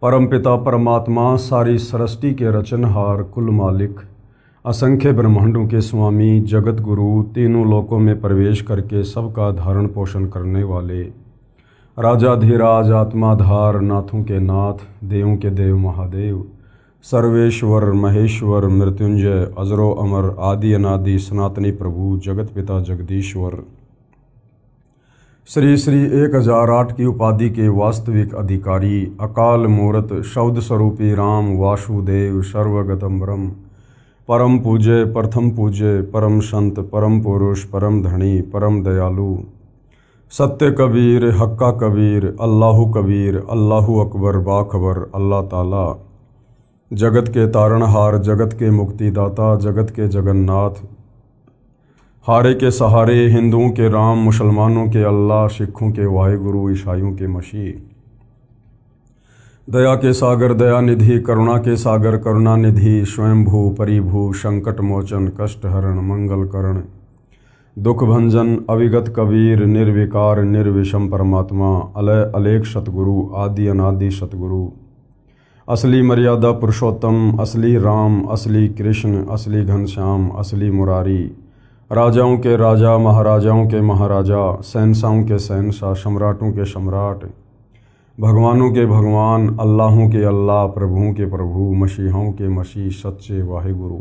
परमपिता परमात्मा सारी सृष्टि के रचनहार कुल मालिक असंख्य ब्रह्मांडों के स्वामी जगत गुरु तीनों लोकों में प्रवेश करके सबका धारण पोषण करने वाले राजाधिराज आत्माधार नाथों के नाथ देवों के देव महादेव सर्वेश्वर महेश्वर मृत्युंजय अजरो अमर आदि अनादि सनातनी प्रभु जगत पिता जगदीश्वर श्री श्री 1008 की उपाधि के वास्तविक अधिकारी अकाल मूर्त शब्द स्वरूपी राम वासुदेव सर्वगतम ब्रह्म परम पूज्य प्रथम पूज्य परम संत परम पुरुष परम धनी परम दयालु सत्य कबीर हक्का कबीर अल्लाहु अकबर बाखबर अल्लाह ताला जगत के तारणहार जगत के मुक्तिदाता जगत के जगन्नाथ हारे के सहारे हिंदुओं के राम मुसलमानों के अल्लाह सिखों के वाहिगुरु ईसाइयों के मसीह दया के सागर दया निधि करुणा के सागर करुणा निधि स्वयंभू परिभू संकट मोचन कष्ट हरण मंगल करण दुख भंजन अविगत कबीर निर्विकार निर्विषम परमात्मा अलय अलेख सतगुरु आदि अनादि सतगुरु असली मर्यादा पुरुषोत्तम असली राम असली कृष्ण असली घनश्याम असली मुरारी राजाओं के राजा महाराजाओं के महाराजा शहंशाहों के शहंशाह सम्राटों के सम्राट भगवानों के भगवान अल्लाहों के अल्लाह प्रभुओं के प्रभु मसीहों के मसीह सच्चे वाहिगुरु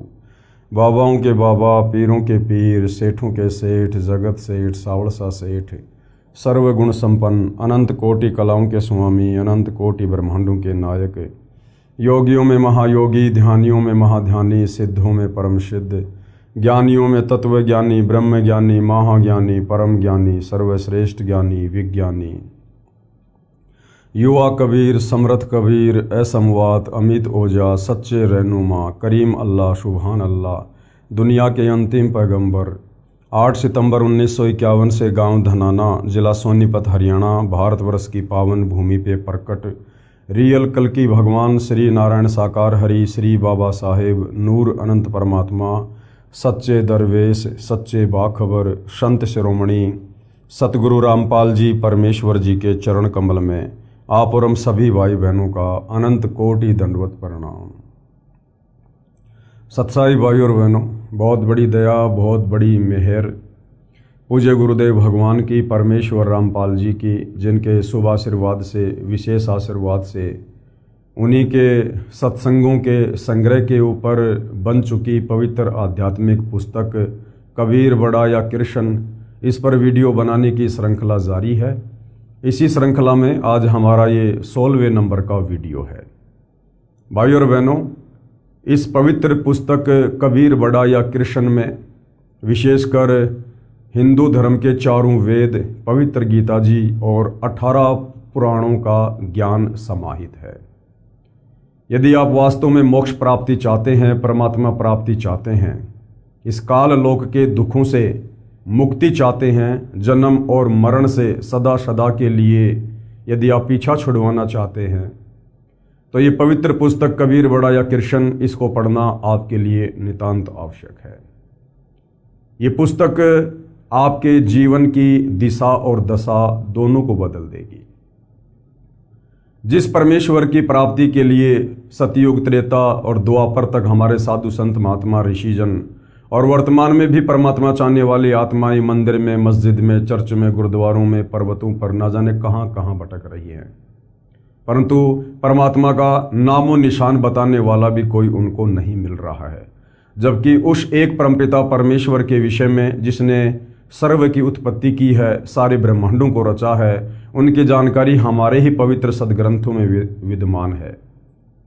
बाबाओं के बाबा पीरों के पीर सेठों के सेठ जगत सेठ सावड़सा सेठ सर्वगुण संपन्न अनंत कोटि कलाओं के स्वामी अनंत कोटि ब्रह्मांडों के नायक योगियों में महायोगी ध्यानियों में महाध्यानी सिद्धों में परम सिद्ध ज्ञानियों में तत्व ज्ञानी ब्रह्म ज्ञानी महाज्ञानी परम ज्ञानी सर्वश्रेष्ठ ज्ञानी विज्ञानी युवा कबीर समर्थ कबीर असमवात अमित ओजा सच्चे रहनुमा करीम अल्लाह सुभान अल्लाह दुनिया के अंतिम पैगंबर 8 सितंबर 1951 से गांव धनाना जिला सोनीपत हरियाणा भारतवर्ष की पावन भूमि पे प्रकट रियल कल्कि भगवान श्री नारायण साकार हरि श्री बाबा साहेब नूर अनंत परमात्मा सच्चे दरवेश सच्चे बाखबर संत शिरोमणि सतगुरु रामपाल जी परमेश्वर जी के चरण कमल में आप और हम सभी भाई बहनों का अनंत कोटि दंडवत प्रणाम। सत्साई भाई और बहनों, बहुत बड़ी दया बहुत बड़ी मेहर पूज्य गुरुदेव भगवान की परमेश्वर रामपाल जी की, जिनके शुभ आशीर्वाद से विशेष आशीर्वाद से उन्हीं के सत्संगों के संग्रह के ऊपर बन चुकी पवित्र आध्यात्मिक पुस्तक कबीर बड़ा या कृष्ण, इस पर वीडियो बनाने की श्रृंखला जारी है। इसी श्रृंखला में आज हमारा ये 16वें नंबर का वीडियो है। भाई और बहनों, इस पवित्र पुस्तक कबीर बड़ा या कृष्ण में विशेषकर हिंदू धर्म के चारों वेद पवित्र गीता जी और 18 पुराणों का ज्ञान समाहित है। यदि आप वास्तव में मोक्ष प्राप्ति चाहते हैं, परमात्मा प्राप्ति चाहते हैं, इस काल लोक के दुखों से मुक्ति चाहते हैं, जन्म और मरण से सदा सदा के लिए यदि आप पीछा छुड़वाना चाहते हैं, तो ये पवित्र पुस्तक कबीर बड़ा या कृष्ण, इसको पढ़ना आपके लिए नितांत आवश्यक है। ये पुस्तक आपके जीवन की दिशा और दशा दोनों को बदल देगी। जिस परमेश्वर की प्राप्ति के लिए सतयुग त्रेता और द्वापर तक हमारे साधु संत महात्मा ऋषिजन और वर्तमान में भी परमात्मा चाहने वाली आत्माएं मंदिर में मस्जिद में चर्च में गुरुद्वारों में पर्वतों पर न जाने कहाँ कहाँ भटक रही हैं, परंतु परमात्मा का नामो निशान बताने वाला भी कोई उनको नहीं मिल रहा है। जबकि उस एक परमपिता परमेश्वर के विषय में जिसने सर्व की उत्पत्ति की है, सारे ब्रह्मांडों को रचा है, उनकी जानकारी हमारे ही पवित्र सदग्रंथों में विद्यमान है।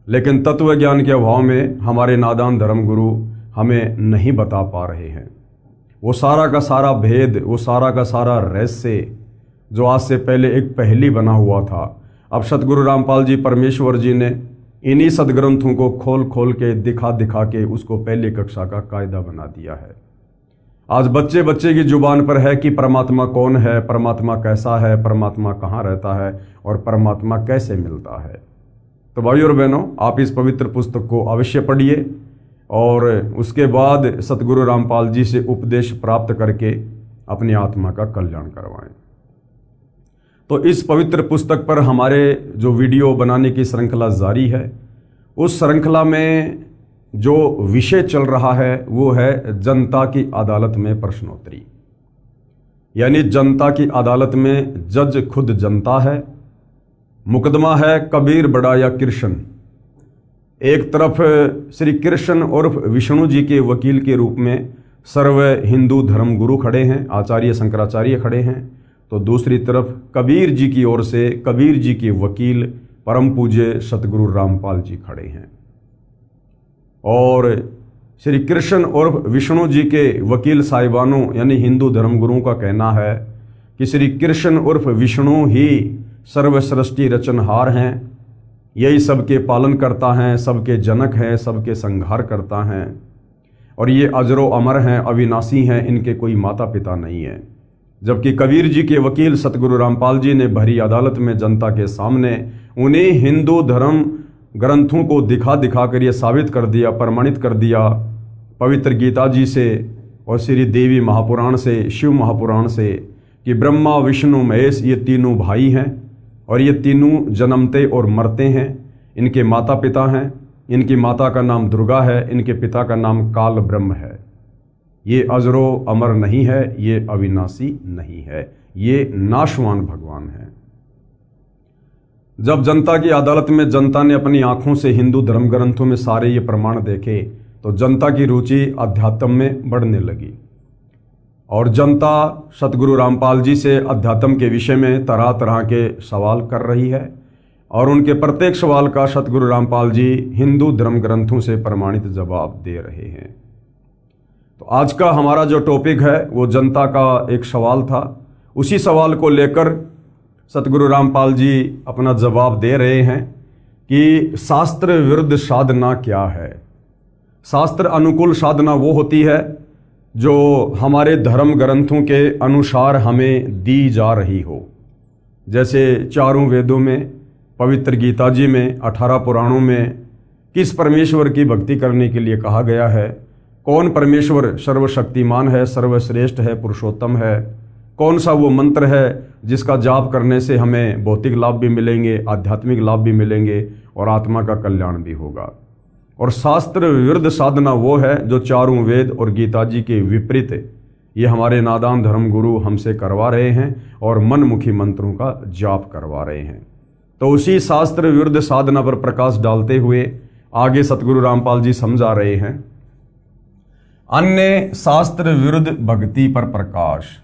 लेकिन तत्व ज्ञान के अभाव में हमारे नादान धर्मगुरु हमें नहीं बता पा रहे हैं। वो सारा का सारा भेद, वो सारा का सारा रहस्य जो आज से पहले एक पहेली बना हुआ था, अब सतगुरु रामपाल जी परमेश्वर जी ने इन्हीं सदग्रंथों को खोल खोल के दिखा दिखा के उसको पहली कक्षा का कायदा बना दिया है। आज बच्चे बच्चे की जुबान पर है कि परमात्मा कौन है, परमात्मा कैसा है, परमात्मा कहाँ रहता है और परमात्मा कैसे मिलता है। तो भाई और बहनों, आप इस पवित्र पुस्तक को अवश्य पढ़िए और उसके बाद सतगुरु रामपाल जी से उपदेश प्राप्त करके अपनी आत्मा का कल्याण करवाएं। तो इस पवित्र पुस्तक पर हमारे जो वीडियो बनाने की श्रृंखला जारी है, उस श्रृंखला में जो विषय चल रहा है वो है जनता की अदालत में प्रश्नोत्तरी। यानी जनता की अदालत में जज खुद जनता है। मुकदमा है कबीर बड़ा या कृष्ण। एक तरफ श्री कृष्ण उर्फ विष्णु जी के वकील के रूप में सर्व हिंदू धर्म गुरु खड़े हैं, आचार्य शंकराचार्य खड़े हैं, तो दूसरी तरफ कबीर जी की ओर से कबीर जी के वकील परम पूज्य सतगुरु रामपाल जी खड़े हैं। और श्री कृष्ण उर्फ विष्णु जी के वकील साहिबानों यानी हिंदू धर्मगुरुओं का कहना है कि श्री कृष्ण उर्फ विष्णु ही सर्व सृष्टि रचनहार हैं, यही सबके पालन करता हैं, सबके जनक हैं, सबके संहार करता हैं, और ये अजरो अमर हैं, अविनाशी हैं, इनके कोई माता पिता नहीं है। जबकि कबीर जी के वकील सतगुरु रामपाल जी ने भरी अदालत में जनता के सामने उन्हें हिंदू धर्म ग्रंथों को दिखा दिखा कर ये साबित कर दिया, प्रमाणित कर दिया पवित्र गीता जी से और श्री देवी महापुराण से, शिव महापुराण से, कि ब्रह्मा विष्णु महेश ये तीनों भाई हैं और ये तीनों जन्मते और मरते हैं। इनके माता पिता हैं, इनकी माता का नाम दुर्गा है, इनके पिता का नाम काल ब्रह्म है। ये अजरो अमर नहीं है, ये अविनाशी नहीं है, ये नाशवान भगवान है। जब जनता की अदालत में जनता ने अपनी आंखों से हिंदू धर्म ग्रंथों में सारे ये प्रमाण देखे तो जनता की रुचि अध्यात्म में बढ़ने लगी और जनता सतगुरु रामपाल जी से अध्यात्म के विषय में तरह तरह के सवाल कर रही है और उनके प्रत्येक सवाल का सतगुरु रामपाल जी हिंदू धर्म ग्रंथों से प्रमाणित जवाब दे रहे हैं। तो आज का हमारा जो टॉपिक है वो जनता का एक सवाल था। उसी सवाल को लेकर सतगुरु रामपाल जी अपना जवाब दे रहे हैं कि शास्त्र विरुद्ध साधना क्या है। शास्त्र अनुकूल साधना वो होती है जो हमारे धर्म ग्रंथों के अनुसार हमें दी जा रही हो। जैसे चारों वेदों में, पवित्र गीता जी में, 18 पुराणों में किस परमेश्वर की भक्ति करने के लिए कहा गया है, कौन परमेश्वर सर्वशक्तिमान है, सर्वश्रेष्ठ है, पुरुषोत्तम है, कौन सा वो मंत्र है जिसका जाप करने से हमें भौतिक लाभ भी मिलेंगे, आध्यात्मिक लाभ भी मिलेंगे और आत्मा का कल्याण भी होगा। और शास्त्र विरुद्ध साधना वो है जो चारों वेद और गीता जी के विपरीत ये हमारे नादान धर्म गुरु हमसे करवा रहे हैं और मनमुखी मंत्रों का जाप करवा रहे हैं। तो उसी शास्त्र विरुद्ध साधना पर प्रकाश डालते हुए आगे सतगुरु रामपाल जी समझा रहे हैं। अन्य शास्त्र विरुद्ध भक्ति पर प्रकाश।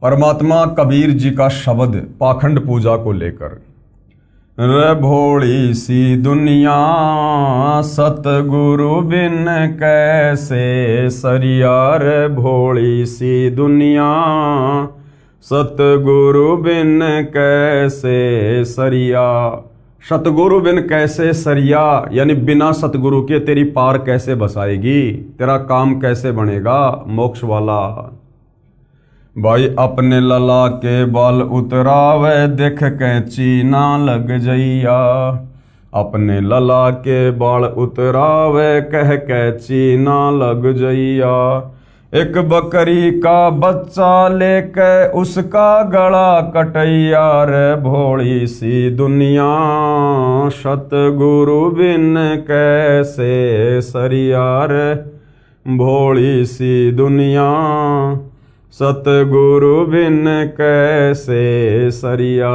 परमात्मा कबीर जी का शब्द पाखंड पूजा को लेकर, रे भोली सी दुनिया सतगुरु बिन कैसे सरिया, रे भोली सी दुनिया सतगुरु बिन कैसे सरिया। सतगुरु बिन कैसे सरिया यानी बिना सतगुरु के तेरी पार कैसे बसाएगी, तेरा काम कैसे बनेगा मोक्ष वाला। भाई अपने लला के बाल उतरावे देख कैंची ना लग जइया, अपने लला के बाल उतरावे कह कैंची ना लग जइया। एक बकरी का बच्चा लेके उसका गला कटैया, रे भोली सी दुनिया सतगुरु बिन कैसे सरिया, रे भोली सी दुनिया सतगुरु बिन कैसे सरिया।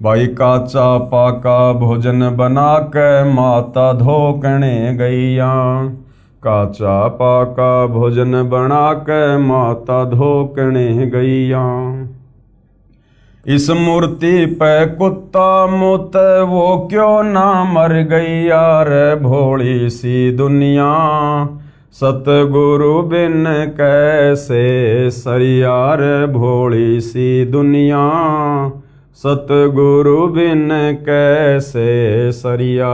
भाई काचा पाका भोजन बना के माता धोकने गैया, काचा पाका भोजन बना के माता धोकने गैया। इस मूर्ति पे कुत्ता मुत वो क्यों ना मर गैया, रे भोली सी दुनिया सतगुरु बिन कैसे सरिया, रे भोली सी दुनिया सतगुरु बिन कैसे सरिया।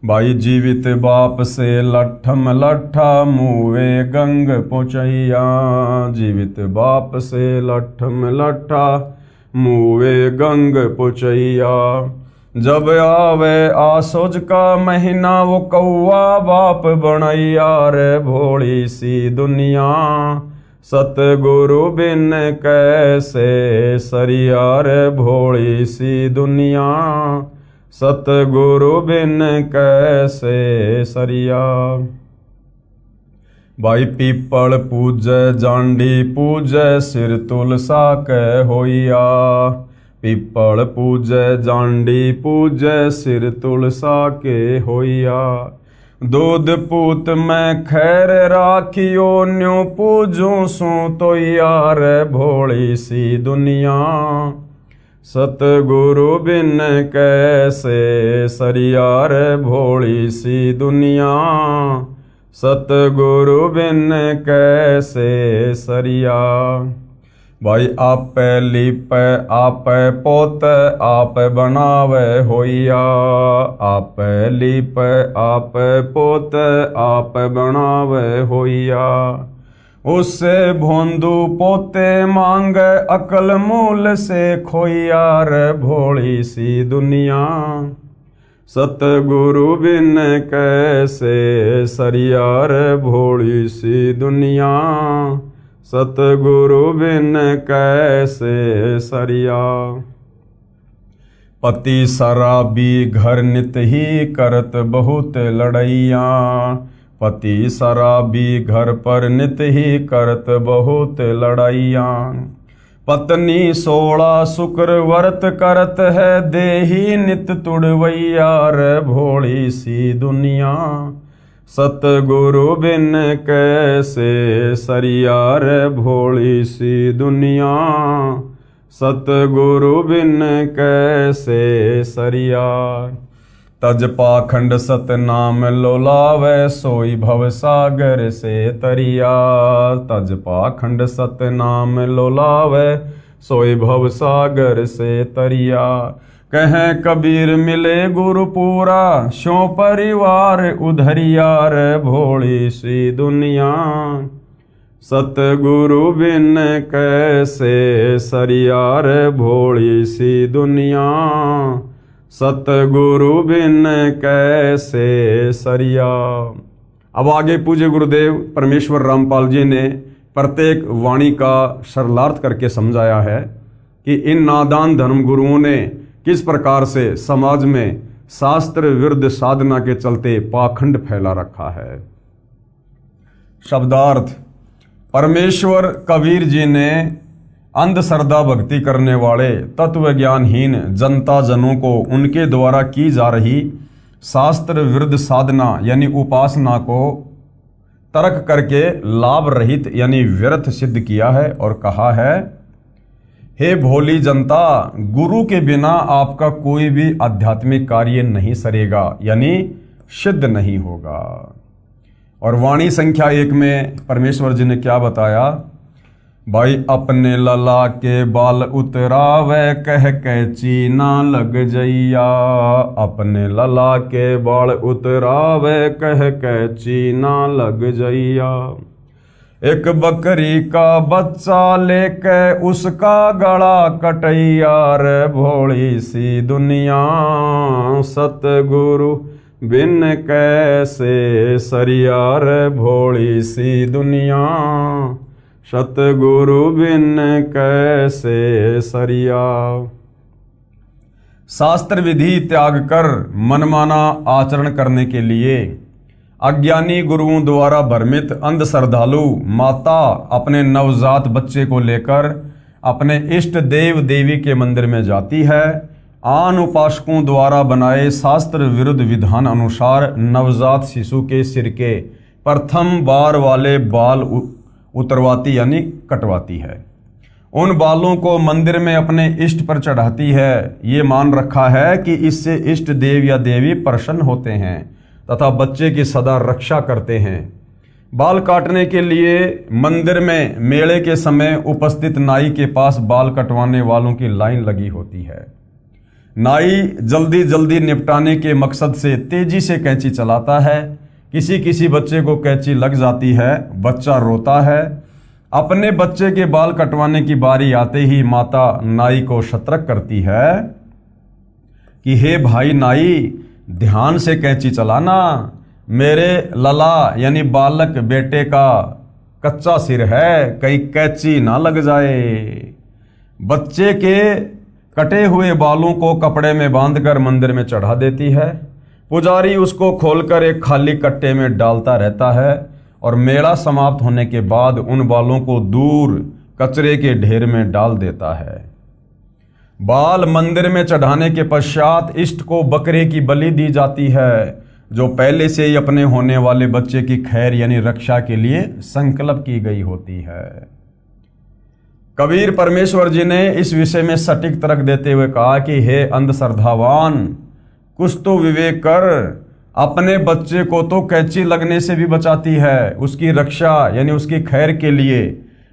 भाई जीवित बाप से लट्ठम लट्ठा मुँहे गंग पहुँचैया, जीवित बाप से लट्ठम लट्ठा मुँहे गंग पहुँचैया। जब आवे आसोज का महीना वो कौआ बाप बनैया, रे भोली सी दुनिया सतगुरु बिन कैसे सरिया रे भोली सी दुनिया, सतगुरु बिन कैसे सरिया। भाई पीपल पूजै जांडी पूजै सिर तुलसा कै होइया, पीपल पूजै जांडी पूजै सिर तुलसा के होइया। दूध पूत मैं खैर राखियो न्यू पूजूं सू तो यार भोली सी दुनिया, सतगुरु बिन कैसे सरिया रे भोली सी दुनिया, सतगुरु बिन कैसे सरिया। भाई आपे लीपे आपे पोते आप बनावे होइया, आपे लीपे आपे पोते आप बनावे होइया। उससे भोंदू पोते मांगे अकल मूल से खोइया रे भोली सी दुनिया, सतगुरु बिन कैसे सरिया रे भोली सी दुनिया, सतगुरु बिन कैसे सरिया। पति शराबी घर नित ही करत बहुत लड़ैया, पति शराबी घर पर नित ही करत बहुत लड़ैया। पत्नी 16 शुक्र व्रत करत है देही नित तुड़वैया रे भोली सी दुनिया, सतगुरु बिन कैसे सरिया रे भोली सी दुनिया, सतगुरु बिन कैसे सरिया। तज पाखंड सतनाम लोलावे सोई भव सागर से तरिया, तज पाखंड सतनाम लोलावे सोई भव सागर से तरिया। कहें कबीर मिले गुरुपुरा शो परिवार उधरिया रे भोली सी दुनिया, सतगुरु बिन कैसे सरिया रे भोली सी दुनिया, सतगुरु बिन कैसे सरिया। अब आगे पूज्य गुरुदेव परमेश्वर रामपाल जी ने प्रत्येक वाणी का सरलार्थ करके समझाया है कि इन नादान धर्म गुरुओं ने किस प्रकार से समाज में शास्त्र विरुद्ध साधना के चलते पाखंड फैला रखा है। शब्दार्थ, परमेश्वर कबीर जी ने अंधश्रद्धा भक्ति करने वाले तत्व ज्ञानहीन जनता जनों को उनके द्वारा की जा रही शास्त्र विरुद्ध साधना यानी उपासना को तर्क करके लाभ रहित यानी व्यर्थ सिद्ध किया है और कहा है, हे भोली जनता, गुरु के बिना आपका कोई भी आध्यात्मिक कार्य नहीं सरेगा यानी सिद्ध नहीं होगा। और वाणी संख्या 1 में परमेश्वर जी ने क्या बताया, भाई अपने लला के बाल उतरावे कह कैची ना लग जइया, अपने लला के बाल उतरावे कह कैची ना लग जइया। एक बकरी का बच्चा लेके उसका गला कटैया रे भोली सी दुनिया, सतगुरु बिन कैसे सरिया रे भोली सी दुनिया, सतगुरु बिन कैसे सरिया। शास्त्र विधि त्याग कर मनमाना आचरण करने के लिए अज्ञानी गुरुओं द्वारा भ्रमित अंध श्रद्धालु माता अपने नवजात बच्चे को लेकर अपने इष्ट देव देवी के मंदिर में जाती है। आन उपासकों द्वारा बनाए शास्त्र विरुद्ध विधान अनुसार नवजात शिशु के सिर के प्रथम बार वाले बाल उतरवाती यानी कटवाती है। उन बालों को मंदिर में अपने इष्ट पर चढ़ाती है। ये मान रखा है कि इससे इष्ट देव या देवी प्रसन्न होते हैं तथा बच्चे की सदा रक्षा करते हैं। बाल काटने के लिए मंदिर में मेले के समय उपस्थित नाई के पास बाल कटवाने वालों की लाइन लगी होती है। नाई जल्दी जल्दी निपटाने के मकसद से तेजी से कैंची चलाता है। किसी किसी बच्चे को कैंची लग जाती है, बच्चा रोता है। अपने बच्चे के बाल कटवाने की बारी आते ही माता नाई को सतर्क करती है कि हे भाई नाई, ध्यान से कैंची चलाना, मेरे लला यानी बालक बेटे का कच्चा सिर है, कहीं कैंची ना लग जाए। बच्चे के कटे हुए बालों को कपड़े में बांधकर मंदिर में चढ़ा देती है। पुजारी उसको खोलकर एक खाली कट्टे में डालता रहता है और मेला समाप्त होने के बाद उन बालों को दूर कचरे के ढेर में डाल देता है। बाल मंदिर में चढ़ाने के पश्चात इष्ट को बकरे की बलि दी जाती है, जो पहले से ही अपने होने वाले बच्चे की खैर यानी रक्षा के लिए संकल्प की गई होती है। कबीर परमेश्वर जी ने इस विषय में सटीक तर्क देते हुए कहा कि हे अंधश्रद्धावान, कुछ तो विवेक कर। अपने बच्चे को तो कैंची लगने से भी बचाती है, उसकी रक्षा यानी उसकी खैर के लिए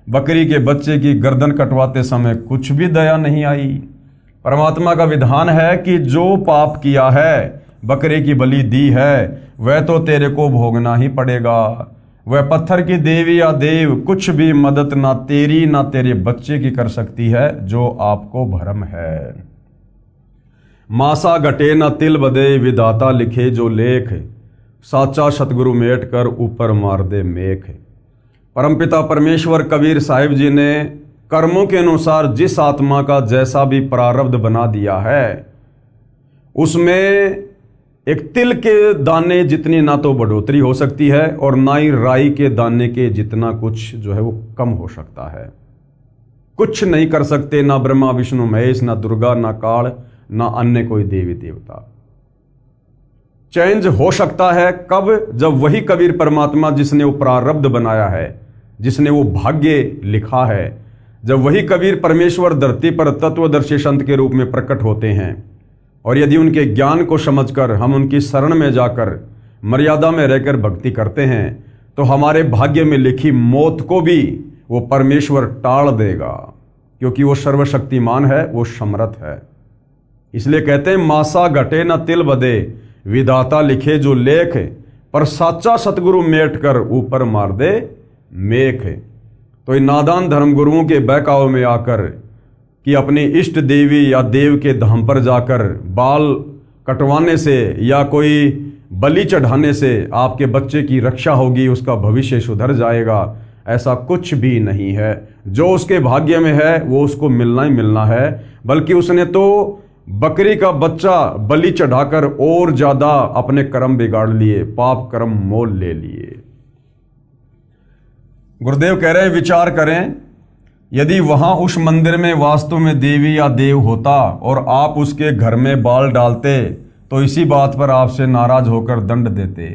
बकरी के बच्चे की गर्दन कटवाते समय कुछ भी दया नहीं आई। परमात्मा का विधान है कि जो पाप किया है, बकरे की बलि दी है, वह तो तेरे को भोगना ही पड़ेगा। वह पत्थर की देवी या देव कुछ भी मदद ना तेरी ना तेरे बच्चे की कर सकती है, जो आपको भ्रम है। मासा घटे न तिल बदे, विधाता लिखे जो लेख, साचा सतगुरु मेट कर ऊपर मार दे मेख। परमपिता परमेश्वर कबीर साहिब जी ने कर्मों के अनुसार जिस आत्मा का जैसा भी प्रारब्ध बना दिया है, उसमें एक तिल के दाने जितनी ना तो बढ़ोतरी हो सकती है और ना ही राई के दाने के जितना कुछ जो है वो कम हो सकता है। कुछ नहीं कर सकते ना ब्रह्मा विष्णु महेश, ना दुर्गा, ना काल, ना अन्य कोई देवी देवता। चेंज हो सकता है कब? जब वही कबीर परमात्मा जिसने वो प्रारब्ध बनाया है, जिसने वो भाग्य लिखा है, जब वही कबीर परमेश्वर धरती पर तत्वदर्शी संत के रूप में प्रकट होते हैं और यदि उनके ज्ञान को समझकर हम उनकी शरण में जाकर मर्यादा में रहकर भक्ति करते हैं, तो हमारे भाग्य में लिखी मौत को भी वो परमेश्वर टाल देगा, क्योंकि वो सर्वशक्तिमान है, वो समर्थ है। इसलिए कहते हैं मासा घटे न तिल बदे, विधाता लिखे जो लेख, पर साचा सतगुरु मेट कर ऊपर मार दे मेख। तो इन नादान धर्मगुरुओं के बहकावे में आकर कि अपनी इष्ट देवी या देव के धाम पर जाकर बाल कटवाने से या कोई बलि चढ़ाने से आपके बच्चे की रक्षा होगी, उसका भविष्य सुधर जाएगा, ऐसा कुछ भी नहीं है। जो उसके भाग्य में है वो उसको मिलना ही मिलना है, बल्कि उसने तो बकरी का बच्चा बलि चढ़ाकर और ज्यादा अपने कर्म बिगाड़ लिए, पाप कर्म मोल ले लिए। गुरुदेव कह रहे हैं विचार करें, यदि वहां उस मंदिर में वास्तव में देवी या देव होता और आप उसके घर में बाल डालते, तो इसी बात पर आपसे नाराज होकर दंड देते।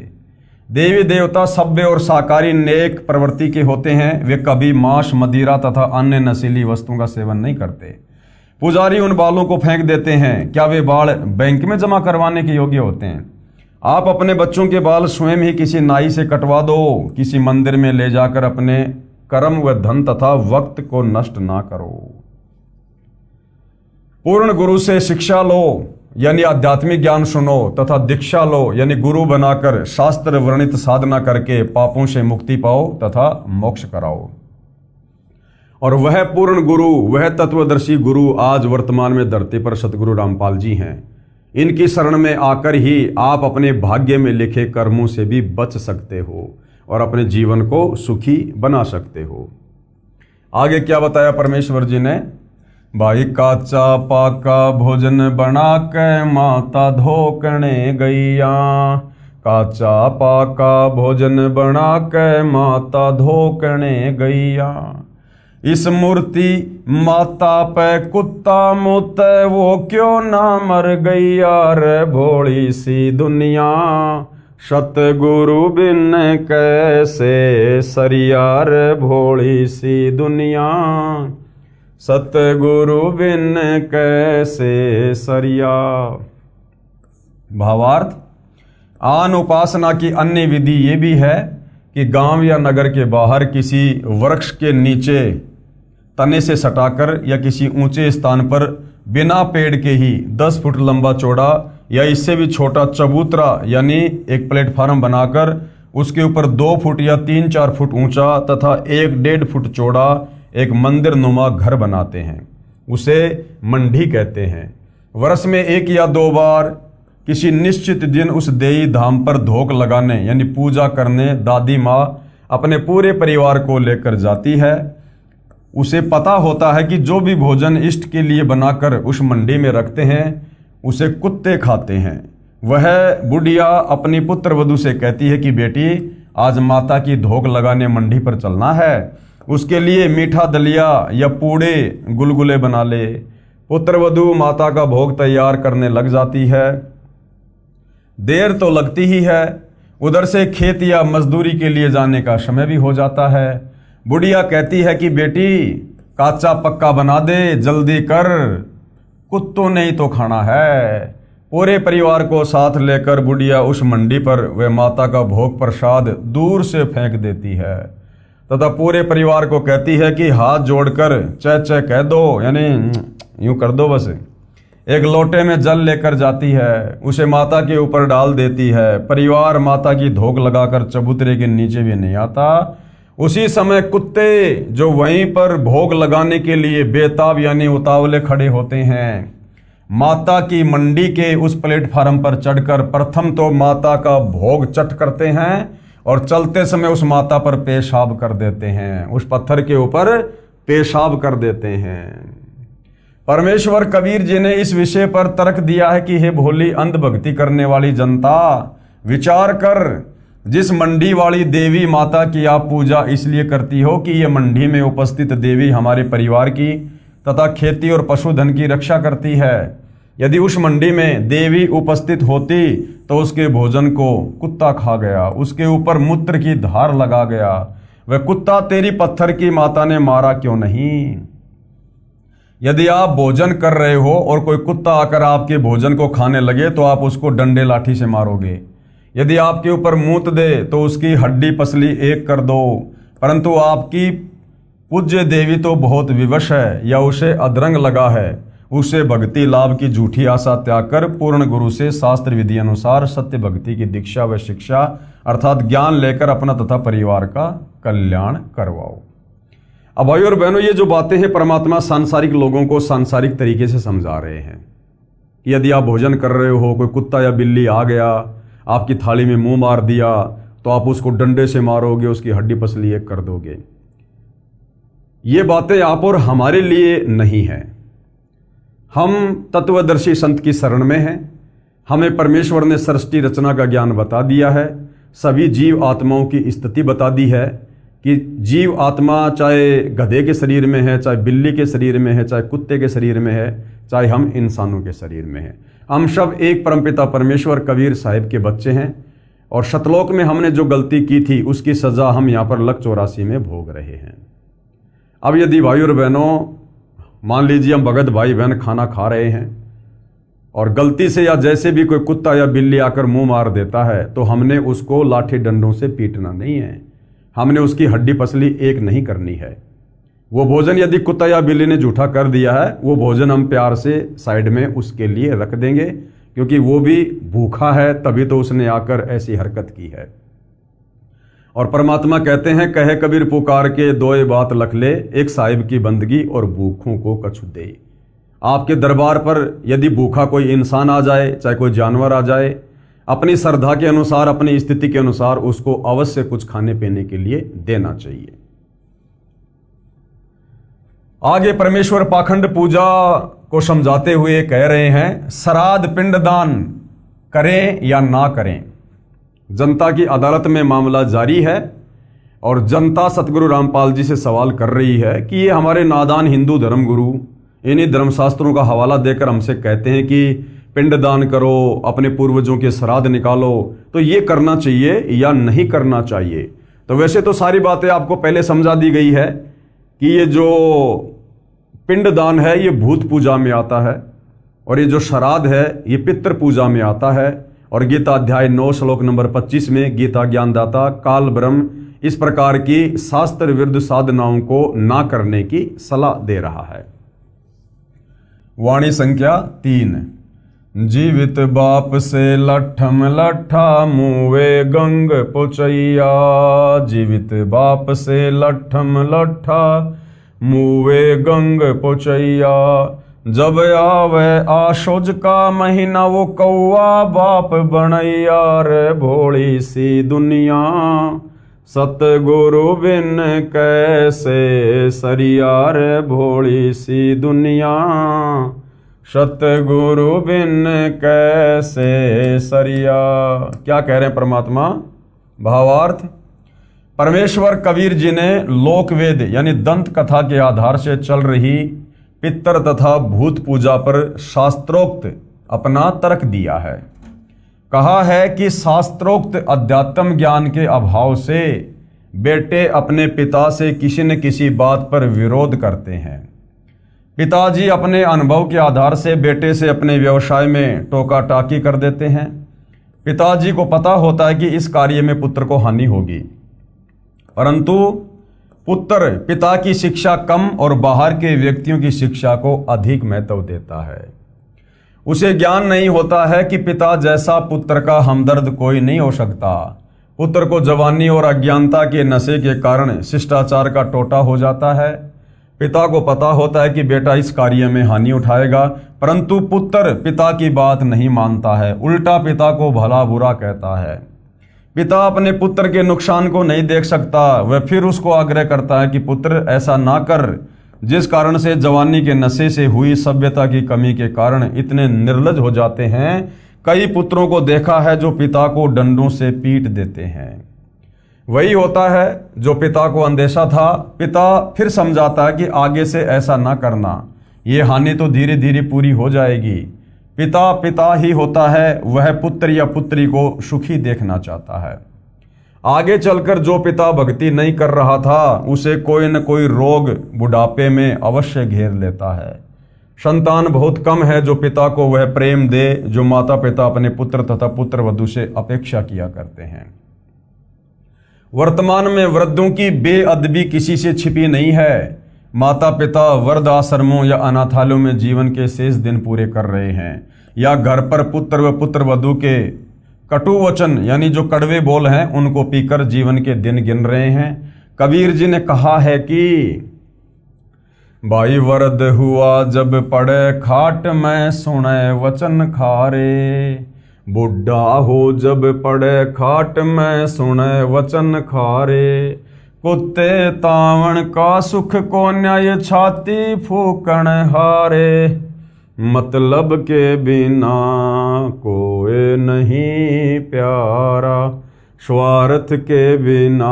देवी देवता सभ्य और शाकाहारी नेक प्रवृत्ति के होते हैं, वे कभी मांस, मदिरा तथा अन्य नशीली वस्तुओं का सेवन नहीं करते। पुजारी उन बालों को फेंक देते हैं, क्या वे बाल बैंक में जमा करवाने के योग्य होते हैं? आप अपने बच्चों के बाल स्वयं ही किसी नाई से कटवा दो, किसी मंदिर में ले जाकर अपने कर्म व धन तथा वक्त को नष्ट ना करो। पूर्ण गुरु से शिक्षा लो यानी आध्यात्मिक ज्ञान सुनो तथा दीक्षा लो यानी गुरु बनाकर शास्त्र वर्णित साधना करके पापों से मुक्ति पाओ तथा मोक्ष कराओ। और वह पूर्ण गुरु, वह तत्वदर्शी गुरु आज वर्तमान में धरती पर सतगुरु रामपाल जी हैं। इनकी शरण में आकर ही आप अपने भाग्य में लिखे कर्मों से भी बच सकते हो और अपने जीवन को सुखी बना सकते हो। आगे क्या बताया परमेश्वर जी ने? भाई काचा पाका भोजन बना के माता धोकने गैया, काचा पाका भोजन बना के माता धोकने गैया। इस मूर्ति माता पे कुत्ता मुते, वो क्यों ना मर गैया रे भोली सी दुनिया। सतगुरु बिन कैसे सरियार भोली सी दुनिया, सतगुरु बिन कैसे सरिया। भावार्थ, आन उपासना की अन्य विधि ये भी है कि गांव या नगर के बाहर किसी वृक्ष के नीचे तने से सटाकर या किसी ऊंचे स्थान पर बिना पेड़ के ही 10 फुट लंबा चौड़ा या इससे भी छोटा चबूतरा यानी एक प्लेटफार्म बनाकर उसके ऊपर 2 फुट या 3-4 फुट ऊंचा तथा 1-1.5 फुट चौड़ा एक मंदिर नुमा घर बनाते हैं। उसे मंडी कहते हैं। वर्ष में 1 या 2 बार किसी निश्चित दिन उस देई धाम पर धोक लगाने यानी पूजा करने दादी माँ अपने पूरे परिवार को लेकर जाती है। उसे पता होता है कि जो भी भोजन इष्ट के लिए बनाकर उस मंडी में रखते हैं उसे कुत्ते खाते हैं। वह बुढ़िया अपनी पुत्र वधू से कहती है कि बेटी, आज माता की धोख लगाने मंडी पर चलना है, उसके लिए मीठा दलिया या पूड़े गुलगुले बना ले। पुत्र वधू माता का भोग तैयार करने लग जाती है। देर तो लगती ही है, उधर से खेत या मजदूरी के लिए जाने का समय भी हो जाता है। बुढ़िया कहती है कि बेटी, काचा पक्का बना दे, जल्दी कर, कुत्तों ने ही तो खाना है। पूरे परिवार को साथ लेकर बुढ़िया उस मंडी पर वे माता का भोग प्रसाद दूर से फेंक देती है तथा पूरे परिवार को कहती है कि हाथ जोड़कर चै चै कह दो, यानी यूं कर दो बस। एक लोटे में जल लेकर जाती है, उसे माता के ऊपर डाल देती है। परिवार माता की धोख लगाकर चबूतरे के नीचे भी नहीं आता। उसी समय कुत्ते जो वहीं पर भोग लगाने के लिए बेताब यानी उतावले खड़े होते हैं, माता की मंडी के उस प्लेटफार्म पर चढ़कर प्रथम तो माता का भोग चट करते हैं और चलते समय उस माता पर पेशाब कर देते हैं, उस पत्थर के ऊपर पेशाब कर देते हैं। परमेश्वर कबीर जी ने इस विषय पर तर्क दिया है कि हे भोली अंधभक्ति करने वाली जनता, विचार कर, जिस मंडी वाली देवी माता की आप पूजा इसलिए करती हो कि यह मंडी में उपस्थित देवी हमारे परिवार की तथा खेती और पशुधन की रक्षा करती है। यदि उस मंडी में देवी उपस्थित होती तो उसके भोजन को कुत्ता खा गया, उसके ऊपर मूत्र की धार लगा गया। वह कुत्ता तेरी पत्थर की माता ने मारा क्यों नहीं? यदि आप भोजन कर रहे हो और कोई कुत्ता आकर आपके भोजन को खाने लगे तो आप उसको डंडे लाठी से मारोगे। यदि आपके ऊपर मूत दे तो उसकी हड्डी पसली एक कर दो। परंतु आपकी पूज्य देवी तो बहुत विवश है या उसे अधरंग लगा है, उसे भक्ति लाभ की झूठी आशा त्याग कर पूर्ण गुरु से शास्त्र विधि अनुसार सत्य भक्ति की दीक्षा व शिक्षा अर्थात ज्ञान लेकर अपना तथा परिवार का कल्याण करवाओ। अब भाई और बहनों, ये जो बातें हैं परमात्मा सांसारिक लोगों को सांसारिक तरीके से समझा रहे हैं कि यदि आप भोजन कर रहे हो, कोई कुत्ता या बिल्ली आ गया, आपकी थाली में मुंह मार दिया, तो आप उसको डंडे से मारोगे, उसकी हड्डी पसली एक कर दोगे। ये बातें आप और हमारे लिए नहीं है। हम तत्वदर्शी संत की शरण में हैं। हमें परमेश्वर ने सृष्टि रचना का ज्ञान बता दिया है, सभी जीव आत्माओं की स्थिति बता दी है कि जीव आत्मा चाहे गधे के शरीर में है, चाहे बिल्ली के शरीर में है, चाहे कुत्ते के शरीर में है, चाहे हम इंसानों के शरीर में है, हम सब एक परमपिता परमेश्वर कबीर साहिब के बच्चे हैं। और शतलोक में हमने जो गलती की थी उसकी सज़ा हम यहाँ पर लक 84 में भोग रहे हैं। अब यदि भाई और बहनों, मान लीजिए हम भगत भाई बहन खाना खा रहे हैं और गलती से या जैसे भी कोई कुत्ता या बिल्ली आकर मुंह मार देता है, तो हमने उसको लाठी डंडों से पीटना नहीं है, हमने उसकी हड्डी पसली एक नहीं करनी है। वो भोजन यदि कुत्ता या बिल्ली ने झूठा कर दिया है, वो भोजन हम प्यार से साइड में उसके लिए रख देंगे, क्योंकि वो भी भूखा है, तभी तो उसने आकर ऐसी हरकत की है। और परमात्मा कहते हैं, कहे कबीर पुकार के दोए बात लख ले, एक साहिब की बंदगी और भूखों को कछु दे। आपके दरबार पर यदि भूखा कोई इंसान आ जाए, चाहे कोई जानवर आ जाए, अपनी श्रद्धा के अनुसार, अपनी स्थिति के अनुसार उसको अवश्य कुछ खाने पीने के लिए देना चाहिए। आगे परमेश्वर पाखंड पूजा को समझाते हुए कह रहे हैं, श्राद्ध पिंडदान करें या ना करें। जनता की अदालत में मामला जारी है और जनता सतगुरु रामपाल जी से सवाल कर रही है कि ये हमारे नादान हिंदू धर्मगुरु इन्हीं धर्मशास्त्रों का हवाला देकर हमसे कहते हैं कि पिंडदान करो, अपने पूर्वजों के श्राद्ध निकालो, तो ये करना चाहिए या नहीं करना चाहिए। तो वैसे तो सारी बातें आपको पहले समझा दी गई है कि ये जो पिंडदान है ये भूत पूजा में आता है और ये जो श्राद्ध है ये पितृ पूजा में आता है। और गीता अध्याय 9 श्लोक नंबर 25 में गीता ज्ञानदाता काल ब्रह्म इस प्रकार की शास्त्र विरुद्ध साधनाओं को ना करने की सलाह दे रहा है। वाणी संख्या 3। जीवित बाप से लट्ठम लट्ठा मुवे गंग पोचैया। जीवित बाप से लट्ठम लट्ठा मुवे गंग पोचैया। जब आवे आशोज का महीना वो कौआ बाप बनैया। रे भोली सी दुनिया सतगुरु बिन कैसे सरियार भोली सी दुनिया, सतगुरु बिन कैसे सरिया। क्या कह रहे हैं परमात्मा? भावार्थ, परमेश्वर कबीर जी ने लोकवेद यानी दंत कथा के आधार से चल रही पितर तथा भूत पूजा पर शास्त्रोक्त अपना तर्क दिया है। कहा है कि शास्त्रोक्त अध्यात्म ज्ञान के अभाव से बेटे अपने पिता से किसी न किसी बात पर विरोध करते हैं। पिताजी अपने अनुभव के आधार से बेटे से अपने व्यवसाय में टोका टाकी कर देते हैं। पिताजी को पता होता है कि इस कार्य में पुत्र को हानि होगी, परंतु पुत्र पिता की शिक्षा कम और बाहर के व्यक्तियों की शिक्षा को अधिक महत्व देता है। उसे ज्ञान नहीं होता है कि पिता जैसा पुत्र का हमदर्द कोई नहीं हो सकता। पुत्र को जवानी और अज्ञानता के नशे के कारण शिष्टाचार का टोटा हो जाता है। पिता को पता होता है कि बेटा इस कार्य में हानि उठाएगा, परंतु पुत्र पिता की बात नहीं मानता है, उल्टा पिता को भला बुरा कहता है। पिता अपने पुत्र के नुकसान को नहीं देख सकता, वह फिर उसको आग्रह करता है कि पुत्र ऐसा ना कर, जिस कारण से जवानी के नशे से हुई सभ्यता की कमी के कारण इतने निर्लज हो जाते हैं। कई पुत्रों को देखा है जो पिता को डंडों से पीट देते हैं। वही होता है जो पिता को अंदेशा था। पिता फिर समझाता है कि आगे से ऐसा ना करना, ये हानि तो धीरे धीरे पूरी हो जाएगी। पिता पिता ही होता है, वह पुत्र या पुत्री को सुखी देखना चाहता है। आगे चलकर जो पिता भक्ति नहीं कर रहा था उसे कोई न कोई रोग बुढ़ापे में अवश्य घेर लेता है। संतान बहुत कम है जो पिता को वह प्रेम दे जो माता पिता अपने पुत्र तथा पुत्र वधू से अपेक्षा किया करते हैं। वर्तमान में वृद्धों की बेअदबी किसी से छिपी नहीं है। माता पिता वृद्ध आश्रमों या अनाथालयों में जीवन के शेष दिन पूरे कर रहे हैं, या घर पर पुत्र व पुत्र वधू के कटु वचन यानी जो कड़वे बोल हैं उनको पीकर जीवन के दिन गिन रहे हैं। कबीर जी ने कहा है कि भाई वरद हुआ जब पड़े खाट में सुने वचन खारे, बुढ़ा हो जब पड़े खाट में सुने वचन खारे, कुत्ते तावण का सुख को न्याय छाती फूकण हारे, मतलब के बिना कोई नहीं प्यारा, स्वार्थ के बिना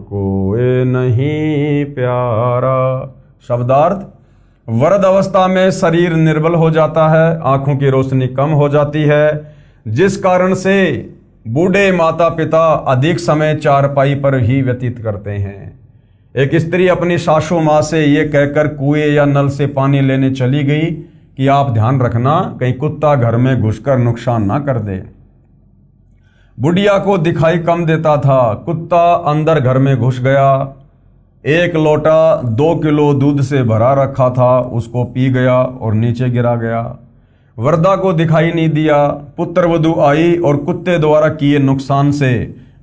कोई नहीं प्यारा। शब्दार्थ, वृद्ध अवस्था में शरीर निर्बल हो जाता है, आंखों की रोशनी कम हो जाती है, जिस कारण से बूढ़े माता पिता अधिक समय चारपाई पर ही व्यतीत करते हैं। एक स्त्री अपनी सासू माँ से ये कहकर कुएं या नल से पानी लेने चली गई कि आप ध्यान रखना कहीं कुत्ता घर में घुसकर नुकसान ना कर दे। बुढ़िया को दिखाई कम देता था, कुत्ता अंदर घर में घुस गया। एक लोटा 2 किलो दूध से भरा रखा था, उसको पी गया और नीचे गिरा गया। वृद्धा को दिखाई नहीं दिया। पुत्र वधू आई और कुत्ते द्वारा किए नुकसान से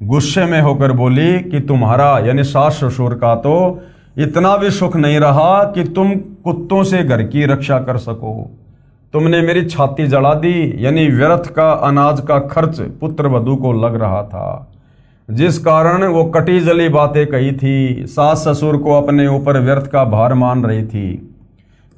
गुस्से में होकर बोली कि तुम्हारा यानी सास ससुर का तो इतना भी सुख नहीं रहा कि तुम कुत्तों से घर की रक्षा कर सको। तुमने मेरी छाती जला दी, यानी व्यर्थ का अनाज का खर्च पुत्र वधू को लग रहा था, जिस कारण वो कटी जली बातें कही थी। सास ससुर को अपने ऊपर व्यर्थ का भार मान रही थी।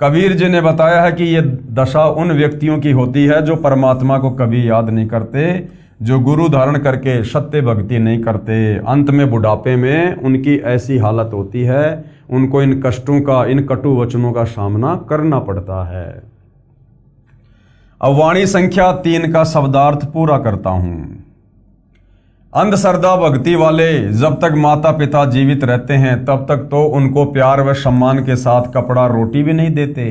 कबीर जी ने बताया है कि ये दशा उन व्यक्तियों की होती है जो परमात्मा को कभी याद नहीं करते, जो गुरु धारण करके सत्य भक्ति नहीं करते। अंत में बुढ़ापे में उनकी ऐसी हालत होती है, उनको इन कष्टों का, इन कटु वचनों का सामना करना पड़ता है। अब वाणी संख्या 3 का शब्दार्थ पूरा करता हूं। अंधश्रद्धा भक्ति वाले जब तक माता पिता जीवित रहते हैं तब तक तो उनको प्यार व सम्मान के साथ कपड़ा रोटी भी नहीं देते।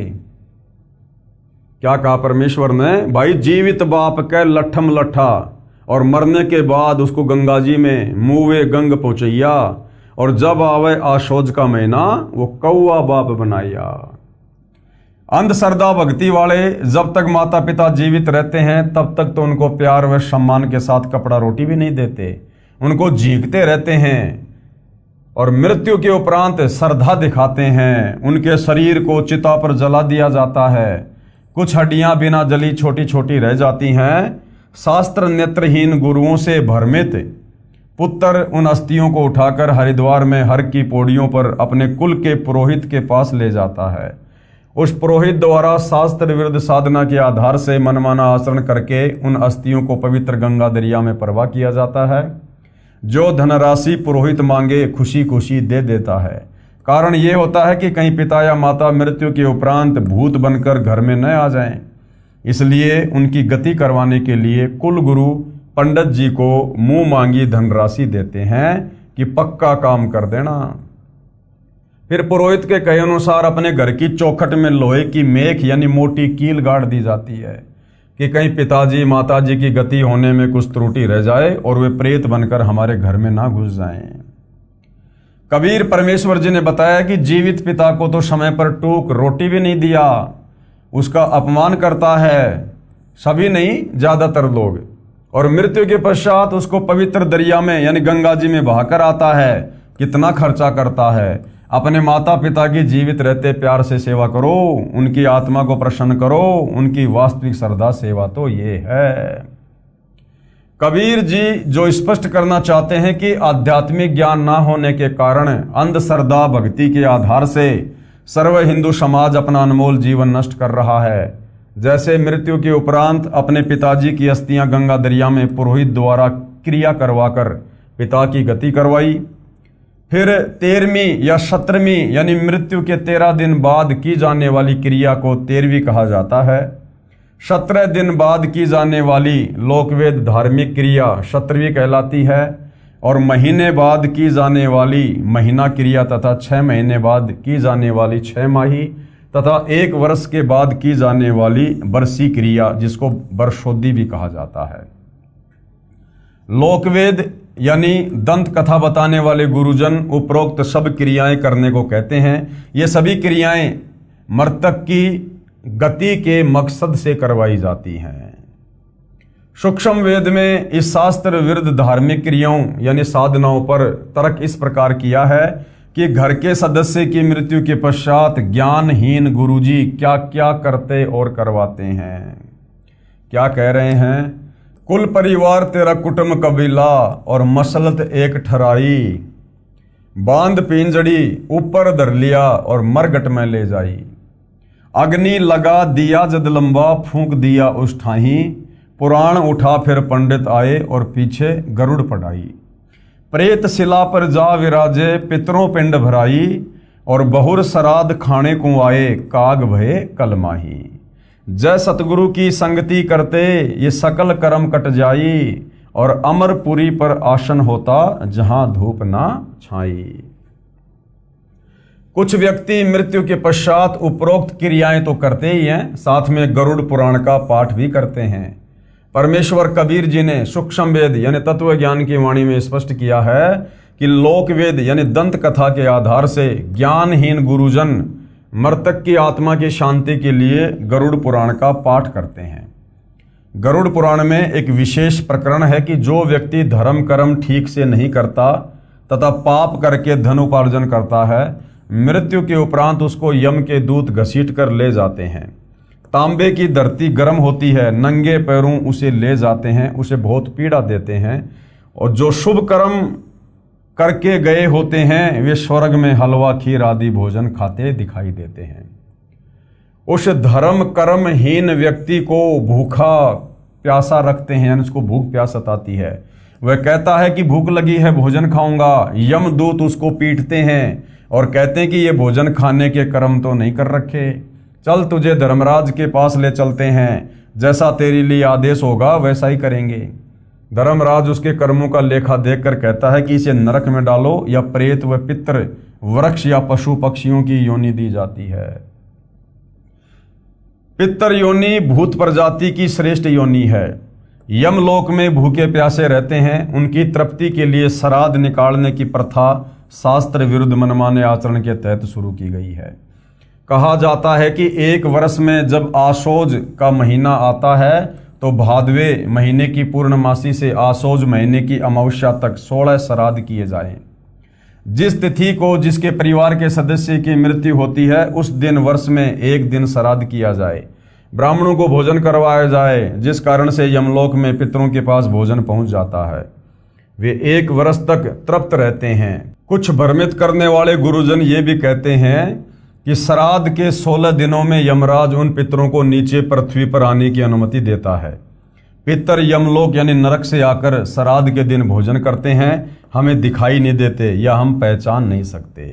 क्या कहा परमेश्वर ने? भाई जीवित बाप के लठम लठा और मरने के बाद उसको गंगा जी में मुँहे गंग पहुँचैया, और जब आवे आशोज का महीना वो कौआ बाप बनाया। अंधश्रद्धा भक्ति वाले जब तक माता पिता जीवित रहते हैं तब तक तो उनको प्यार व सम्मान के साथ कपड़ा रोटी भी नहीं देते, उनको झींकते रहते हैं और मृत्यु के उपरांत श्रद्धा दिखाते हैं। उनके शरीर को चिता पर जला दिया जाता है, कुछ हड्डियां बिना जली छोटी छोटी रह जाती हैं। शास्त्र नेत्रहीन गुरुओं से भ्रमित पुत्र उन अस्थियों को उठाकर हरिद्वार में हर की पौड़ियों पर अपने कुल के पुरोहित के पास ले जाता है। उस पुरोहित द्वारा शास्त्र विरुद्ध साधना के आधार से मनमाना आचरण करके उन अस्थियों को पवित्र गंगा दरिया में प्रवाह किया जाता है। जो धनराशि पुरोहित मांगे खुशी खुशी दे देता है। कारण ये होता है कि कहीं पिता या माता मृत्यु के उपरांत भूत बनकर घर में न आ जाएं। इसलिए उनकी गति करवाने के लिए कुल गुरु पंडित जी को मुंह मांगी धनराशि देते हैं कि पक्का काम कर देना। फिर पुरोहित के कहे अनुसार अपने घर की चौखट में लोहे की मेख यानी मोटी कील गाड़ दी जाती है कि कहीं पिताजी माताजी की गति होने में कुछ त्रुटि रह जाए और वे प्रेत बनकर हमारे घर में ना घुस जाएं। कबीर परमेश्वर जी ने बताया कि जीवित पिता को तो समय पर टूक रोटी भी नहीं दिया, उसका अपमान करता है, सभी नहीं ज्यादातर लोग, और मृत्यु के पश्चात उसको पवित्र दरिया में यानी गंगा जी में बहाकर आता है। कितना खर्चा करता है। अपने माता पिता की जीवित रहते प्यार से सेवा करो, उनकी आत्मा को प्रसन्न करो। उनकी वास्तविक श्रद्धा सेवा तो ये है। कबीर जी जो स्पष्ट करना चाहते हैं कि आध्यात्मिक ज्ञान ना होने के कारण अंधश्रद्धा भक्ति के आधार से सर्व हिंदू समाज अपना अनमोल जीवन नष्ट कर रहा है। जैसे मृत्यु के उपरांत अपने पिताजी की अस्थियां गंगा दरिया में पुरोहित द्वारा क्रिया करवाकर पिता की गति करवाई। फिर 13वीं या 17वीं यानी मृत्यु के 13 दिन बाद की जाने वाली क्रिया को 13वीं कहा जाता है। 17 दिन बाद की जाने वाली लोकवेद धार्मिक क्रिया 17वीं कहलाती है, और महीने बाद की जाने वाली महीना क्रिया तथा 6 महीने बाद की जाने वाली 6 माही तथा 1 वर्ष के बाद की जाने वाली बरसी क्रिया जिसको वर्षोद्धि भी कहा जाता है। लोकवेद यानी दंत कथा बताने वाले गुरुजन उपरोक्त सब क्रियाएं करने को कहते हैं। ये सभी क्रियाएं मृतक की गति के मकसद से करवाई जाती हैं। सूक्ष्म वेद में इस शास्त्र विरुद्ध धार्मिक क्रियाओं यानी साधनाओं पर तर्क इस प्रकार किया है कि घर के सदस्य की मृत्यु के पश्चात ज्ञानहीन गुरुजी क्या क्या करते और करवाते हैं। क्या कह रहे हैं? कुल परिवार तेरा कुटुंब कबीला और मसलत एक ठराई, बांध पिंजड़ी ऊपर धर लिया और मरगट में ले जाई। अग्नि लगा दिया जद लंबा फूंक दिया उस ठाही, पुराण उठा फिर पंडित आए और पीछे गरुड़ पढ़ाई। प्रेत शिला पर जा विराजे पितरों पिंड भराई, और बहुर श्राद्ध खाने को आए काग भये कलमाही। जय सतगुरु की संगति करते ये सकल कर्म कट जाई, और अमरपुरी पर आसन होता जहां धूप ना छाई। कुछ व्यक्ति मृत्यु के पश्चात उपरोक्त क्रियाएं तो करते ही हैं, साथ में गरुड़ पुराण का पाठ भी करते हैं। परमेश्वर कबीर जी ने सूक्ष्म वेद यानी तत्व ज्ञान की वाणी में स्पष्ट किया है कि लोक वेद यानी दंत कथा के आधार से ज्ञानहीन गुरुजन मृतक की आत्मा की शांति के लिए गरुड़ पुराण का पाठ करते हैं। गरुड़ पुराण में एक विशेष प्रकरण है कि जो व्यक्ति धर्म कर्म ठीक से नहीं करता तथा पाप करके धन उपार्जन करता है, मृत्यु के उपरांत उसको यम के दूत घसीट कर ले जाते हैं। तांबे की धरती गर्म होती है, नंगे पैरों उसे ले जाते हैं, उसे बहुत पीड़ा देते हैं, और जो शुभ कर्म करके गए होते हैं वे स्वर्ग में हलवा खीर आदि भोजन खाते दिखाई देते हैं। उस धर्म कर्महीन व्यक्ति को भूखा प्यासा रखते हैं, उसको भूख प्यास सताती है। वह कहता है कि भूख लगी है, भोजन खाऊंगा। यमदूत उसको पीटते हैं और कहते हैं कि ये भोजन खाने के कर्म तो नहीं कर रखे, चल तुझे धर्मराज के पास ले चलते हैं, जैसा तेरे लिए आदेश होगा वैसा ही करेंगे। धर्मराज उसके कर्मों का लेखा देखकर कहता है कि इसे नरक में डालो, या प्रेत व पितृ वृक्ष या पशु पक्षियों की योनि दी जाती है। पितर योनि भूत प्रजाति की श्रेष्ठ योनि है। यमलोक में भूखे प्यासे रहते हैं, उनकी तृप्ति के लिए श्राद्ध निकालने की प्रथा शास्त्र विरुद्ध मनमाने आचरण के तहत शुरू की गई है। कहा जाता है कि 1 वर्ष में जब आशोज का महीना आता है तो भादवे महीने की पूर्णमासी से आशोज महीने की अमावस्या तक 16 श्राद्ध किए जाएं। जिस तिथि को जिसके परिवार के सदस्य की मृत्यु होती है उस दिन वर्ष में 1 दिन श्राद्ध किया जाए, ब्राह्मणों को भोजन करवाया जाए, जिस कारण से यमलोक में पितरों के पास भोजन पहुंच जाता है। वे 1 वर्ष तक तृप्त रहते हैं। कुछ भ्रमित करने वाले गुरुजन ये भी कहते हैं कि श्राद्ध के 16 दिनों में यमराज उन पितरों को नीचे पृथ्वी पर आने की अनुमति देता है। पितर यमलोक यानी नरक से आकर श्राद्ध के दिन भोजन करते हैं, हमें दिखाई नहीं देते या हम पहचान नहीं सकते।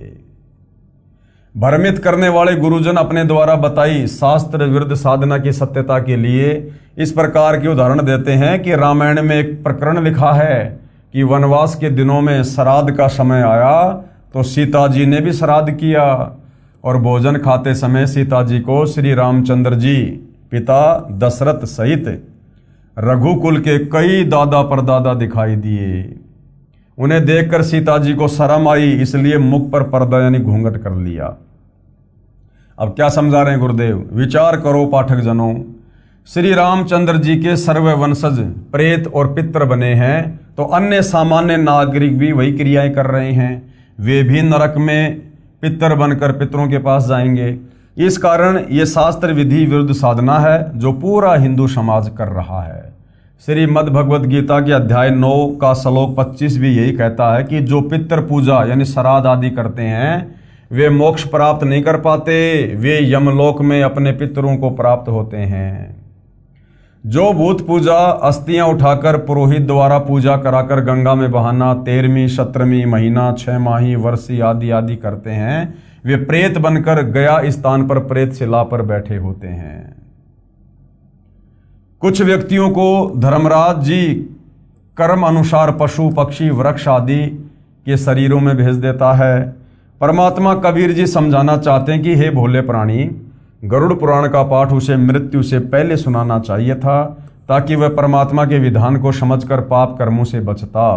भ्रमित करने वाले गुरुजन अपने द्वारा बताई शास्त्र विरुद्ध साधना की सत्यता के लिए इस प्रकार के उदाहरण देते हैं कि रामायण में एक प्रकरण लिखा है कि वनवास के दिनों में श्राद्ध का समय आया तो सीता जी ने भी श्राद्ध किया और भोजन खाते समय सीता जी को श्री रामचंद्र जी पिता दशरथ सहित रघुकुल के कई दादा परदादा दिखाई दिए। उन्हें देखकर सीता जी को शर्म आई, इसलिए मुख पर पर्दा यानी घूंघट कर लिया। अब क्या समझा रहे हैं गुरुदेव? विचार करो पाठक जनों, श्री रामचंद्र जी के सर्व वंशज प्रेत और पितर बने हैं तो अन्य सामान्य नागरिक भी वही क्रियाएं कर रहे हैं। वे भी नरक में पितर बनकर पितरों के पास जाएंगे। इस कारण ये शास्त्र विधि विरुद्ध साधना है जो पूरा हिंदू समाज कर रहा है। श्रीमद् भगवद गीता के अध्याय 9 का श्लोक 25 भी यही कहता है कि जो पितर पूजा यानी श्राद्ध आदि करते हैं वे मोक्ष प्राप्त नहीं कर पाते, वे यमलोक में अपने पितरों को प्राप्त होते हैं। जो भूत पूजा अस्थियां उठाकर पुरोहित द्वारा पूजा कराकर गंगा में बहाना 13वीं 17वीं महीना 6 माही वर्षी आदि आदि करते हैं, वे प्रेत बनकर गया स्थान पर प्रेत शिला पर बैठे होते हैं। कुछ व्यक्तियों को धर्मराज जी कर्म अनुसार पशु पक्षी वृक्ष आदि के शरीरों में भेज देता है। परमात्मा कबीर जी समझाना चाहते हैं कि हे भोले प्राणी, गरुड़ पुराण का पाठ उसे मृत्यु से पहले सुनाना चाहिए था ताकि वह परमात्मा के विधान को समझकर पाप कर्मों से बचता,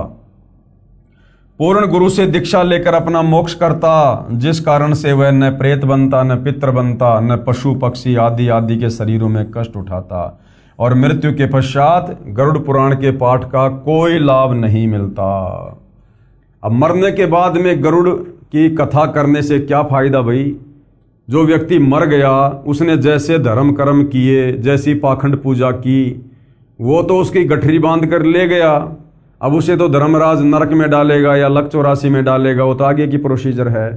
पूर्ण गुरु से दीक्षा लेकर अपना मोक्ष करता, जिस कारण से वह न प्रेत बनता, न पितर बनता, न पशु पक्षी आदि आदि के शरीरों में कष्ट उठाता और मृत्यु के पश्चात गरुड़ पुराण के पाठ का कोई लाभ नहीं मिलता। अब मरने के बाद में गरुड़ की कथा करने से क्या फायदा भाई? जो व्यक्ति मर गया उसने जैसे धर्म कर्म किए, जैसी पाखंड पूजा की, वो तो उसकी गठरी बांध कर ले गया। अब उसे तो धर्मराज नरक में डालेगा या लक 84 में डालेगा, वो तो आगे की प्रोसीजर है।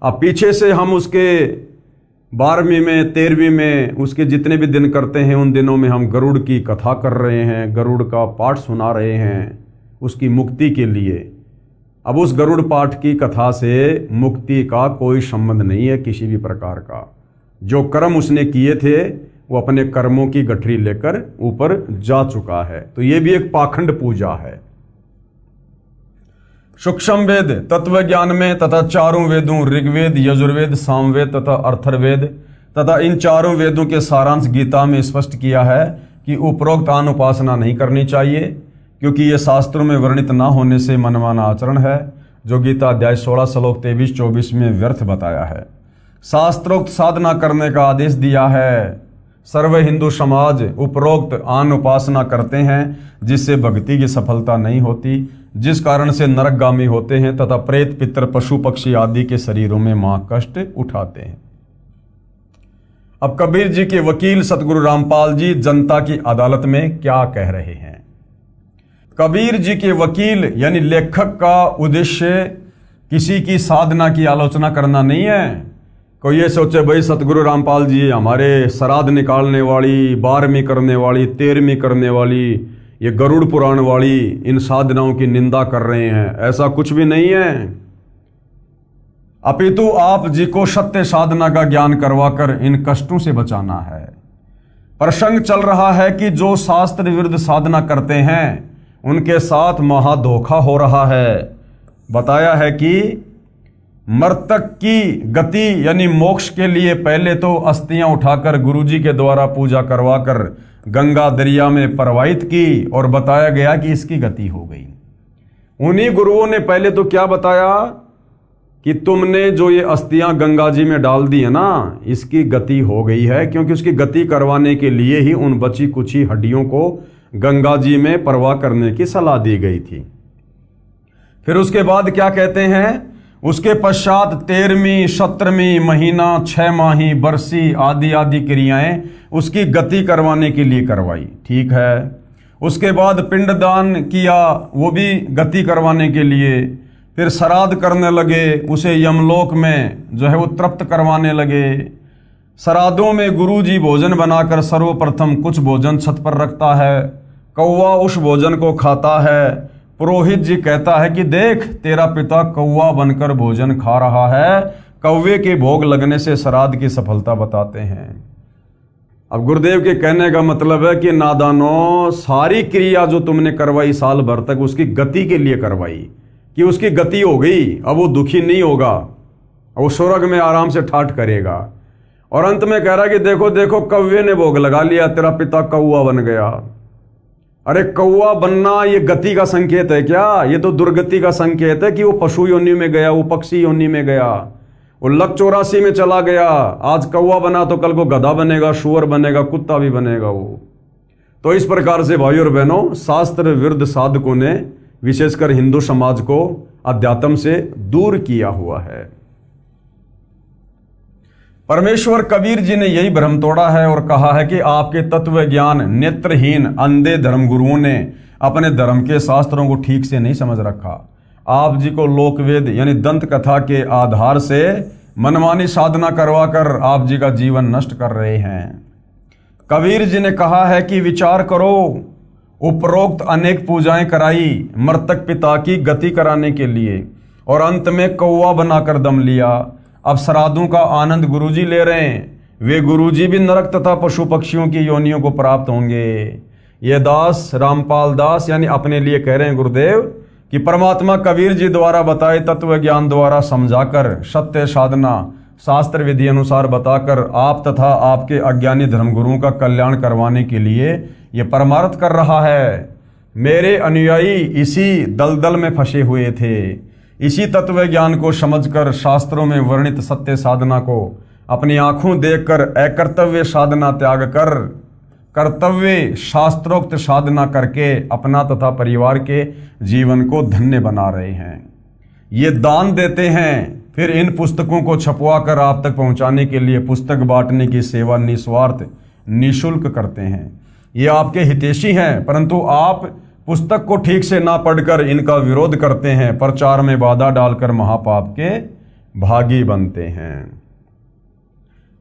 अब पीछे से हम उसके 12वीं में 13वीं में उसके जितने भी दिन करते हैं उन दिनों में हम गरुड़ की कथा कर रहे हैं, गरुड़ का पाठ सुना रहे हैं उसकी मुक्ति के लिए। अब उस गरुड़ पाठ की कथा से मुक्ति का कोई संबंध नहीं है किसी भी प्रकार का। जो कर्म उसने किए थे वो अपने कर्मों की गठरी लेकर ऊपर जा चुका है, तो ये भी एक पाखंड पूजा है। सूक्ष्म वेद तत्व ज्ञान में तथा चारों वेदों ऋग्वेद, यजुर्वेद, सामवेद तथा अथर्ववेद तथा इन चारों वेदों के सारांश गीता में स्पष्ट किया है कि उपरोक्त आन उपासना नहीं करनी चाहिए, क्योंकि ये शास्त्रों में वर्णित ना होने से मनमाना आचरण है, जो गीता अध्याय 16 श्लोक 23-24 में व्यर्थ बताया है। शास्त्रोक्त साधना करने का आदेश दिया है। सर्व हिंदू समाज उपरोक्त आन उपासना करते हैं जिससे भक्ति की सफलता नहीं होती, जिस कारण से नरकगामी होते हैं तथा प्रेत पितर पशु पक्षी आदि के शरीरों में मां कष्ट उठाते हैं। अब कबीर जी के वकील सतगुरु रामपाल जी जनता की अदालत में क्या कह रहे हैं? कबीर जी के वकील यानी लेखक का उद्देश्य किसी की साधना की आलोचना करना नहीं है। कोई ये सोचे भाई सतगुरु रामपाल जी हमारे श्राद्ध निकालने वाली, 12वीं करने वाली, 13वीं करने वाली, ये गरुड़ पुराण वाली इन साधनाओं की निंदा कर रहे हैं, ऐसा कुछ भी नहीं है। अपितु आप जी को सत्य साधना का ज्ञान करवाकर इन कष्टों से बचाना है। प्रसंग चल रहा है कि जो शास्त्र विरुद्ध साधना करते हैं उनके साथ महा धोखा हो रहा है। बताया है कि मृतक की गति यानी मोक्ष के लिए पहले तो अस्थियां उठाकर गुरुजी के द्वारा पूजा करवाकर गंगा दरिया में प्रवाहित की और बताया गया कि इसकी गति हो गई। उन्हीं गुरुओं ने पहले तो क्या बताया कि तुमने जो ये अस्थियां गंगा जी में डाल दी है ना, इसकी गति हो गई है, क्योंकि उसकी गति करवाने के लिए ही उन बची कुची हड्डियों को गंगा जी में प्रवाह करने की सलाह दी गई थी। फिर उसके बाद क्या कहते हैं? उसके पश्चात 13वीं 17वीं महीना 6 माही बरसी आदि आदि क्रियाएं उसकी गति करवाने के लिए करवाई। ठीक है, उसके बाद पिंडदान किया, वो भी गति करवाने के लिए। फिर श्राद्ध करने लगे, उसे यमलोक में जो है वो तृप्त करवाने लगे। श्राद्धों में गुरुजी भोजन बनाकर सर्वप्रथम कुछ भोजन छत पर रखता है, कौवा उस भोजन को खाता है। पुरोहित जी कहता है कि देख तेरा पिता कौवा बनकर भोजन खा रहा है। कौवे के भोग लगने से श्राद्ध की सफलता बताते हैं। अब गुरुदेव के कहने का मतलब है कि नादानों, सारी क्रिया जो तुमने करवाई साल भर तक उसकी गति के लिए करवाई, कि उसकी गति हो गई, अब वो दुखी नहीं होगा, वो स्वर्ग में आराम से ठाठ करेगा। और अंत में कह रहा कि देखो देखो कौवे ने भोग लगा लिया, तेरा पिता कौवा बन गया। अरे कौवा बनना ये गति का संकेत है क्या? ये तो दुर्गति का संकेत है कि वो पशु योनि में गया, वो पक्षी योनि में गया, वो लक 84 में चला गया। आज कौवा बना तो कल को गधा बनेगा, शुअर बनेगा, कुत्ता भी बनेगा वो। तो इस प्रकार से भाइयों और बहनों, शास्त्र विरुद्ध साधकों ने विशेषकर हिंदू समाज को अध्यात्म से दूर किया हुआ है। परमेश्वर कबीर जी ने यही भ्रम तोड़ा है और कहा है कि आपके तत्व ज्ञान नेत्रहीन अंधे धर्मगुरुओं ने अपने धर्म के शास्त्रों को ठीक से नहीं समझ रखा। आप जी को लोकवेद यानी दंत कथा के आधार से मनमानी साधना करवाकर आप जी का जीवन नष्ट कर रहे हैं। कबीर जी ने कहा है कि विचार करो, उपरोक्त अनेक पूजाएं कराई मृतक पिता की गति कराने के लिए और अंत में कौवा बनाकर दम लिया। अब श्राद्धों का आनंद गुरुजी ले रहे हैं, वे गुरुजी भी नरक तथा पशु पक्षियों की योनियों को प्राप्त होंगे। ये दास रामपाल दास यानी अपने लिए कह रहे हैं गुरुदेव कि परमात्मा कबीर जी द्वारा बताए तत्व ज्ञान द्वारा समझाकर सत्य साधना शास्त्र विधि अनुसार बताकर आप तथा आपके अज्ञानी धर्मगुरुओं का कल्याण करवाने के लिए ये परमार्थ कर रहा है। मेरे अनुयायी इसी दलदल में फंसे हुए थे। इसी तत्व ज्ञान को समझकर शास्त्रों में वर्णित सत्य साधना को अपनी आंखों देखकर अकर्तव्य साधना त्याग कर कर्तव्य शास्त्रोक्त साधना करके अपना तथा परिवार के जीवन को धन्य बना रहे हैं। ये दान देते हैं, फिर इन पुस्तकों को छपवा कर आप तक पहुंचाने के लिए पुस्तक बांटने की सेवा निस्वार्थ निःशुल्क करते हैं। ये आपके हितैषी हैं, परंतु आप पुस्तक को ठीक से ना पढ़कर इनका विरोध करते हैं, प्रचार में बाधा डालकर महापाप के भागी बनते हैं।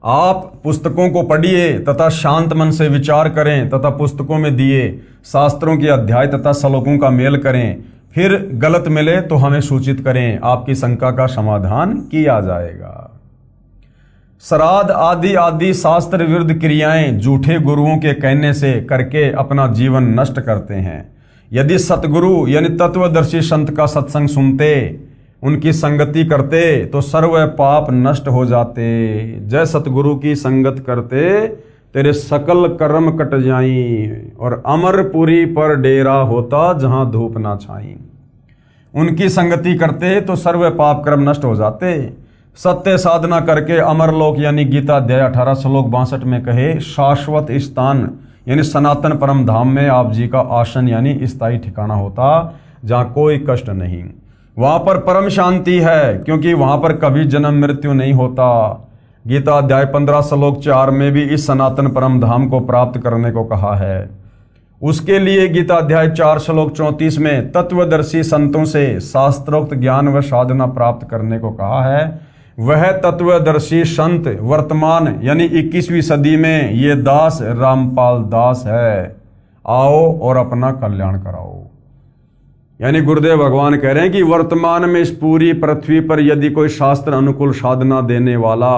आप पुस्तकों को पढ़िए तथा शांत मन से विचार करें तथा पुस्तकों में दिए शास्त्रों के अध्याय तथा श्लोकों का मेल करें, फिर गलत मिले तो हमें सूचित करें, आपकी शंका का समाधान किया जाएगा। श्राद्ध आदि आदि शास्त्र विरुद्ध क्रियाएं झूठे गुरुओं के कहने से करके अपना जीवन नष्ट करते हैं। यदि सतगुरु यानी तत्वदर्शी संत का सत्संग सुनते, उनकी संगति करते तो सर्व पाप नष्ट हो जाते। जय सतगुरु की संगत करते तेरे सकल कर्म कट जाई और अमरपुरी पर डेरा होता जहां धूप ना छाई। उनकी संगति करते तो सर्व पाप कर्म नष्ट हो जाते। सत्य साधना करके अमरलोक यानी गीता अध्याय 18 श्लोक 62 में कहे शाश्वत स्थान यानी सनातन परम धाम में आप जी का आसन यानी स्थायी ठिकाना होता जहाँ कोई कष्ट नहीं। वहाँ पर परम शांति है क्योंकि वहाँ पर कभी जन्म मृत्यु नहीं होता। गीता अध्याय 15 श्लोक 4 में भी इस सनातन परम धाम को प्राप्त करने को कहा है। उसके लिए गीता अध्याय 4 श्लोक 34 में तत्वदर्शी संतों से शास्त्रोक्त ज्ञान व साधना प्राप्त करने को कहा है। वह तत्वदर्शी संत वर्तमान यानी 21वीं सदी में ये दास रामपाल दास है। आओ और अपना कल्याण कराओ। यानी गुरुदेव भगवान कह रहे हैं कि वर्तमान में इस पूरी पृथ्वी पर यदि कोई शास्त्र अनुकूल साधना देने वाला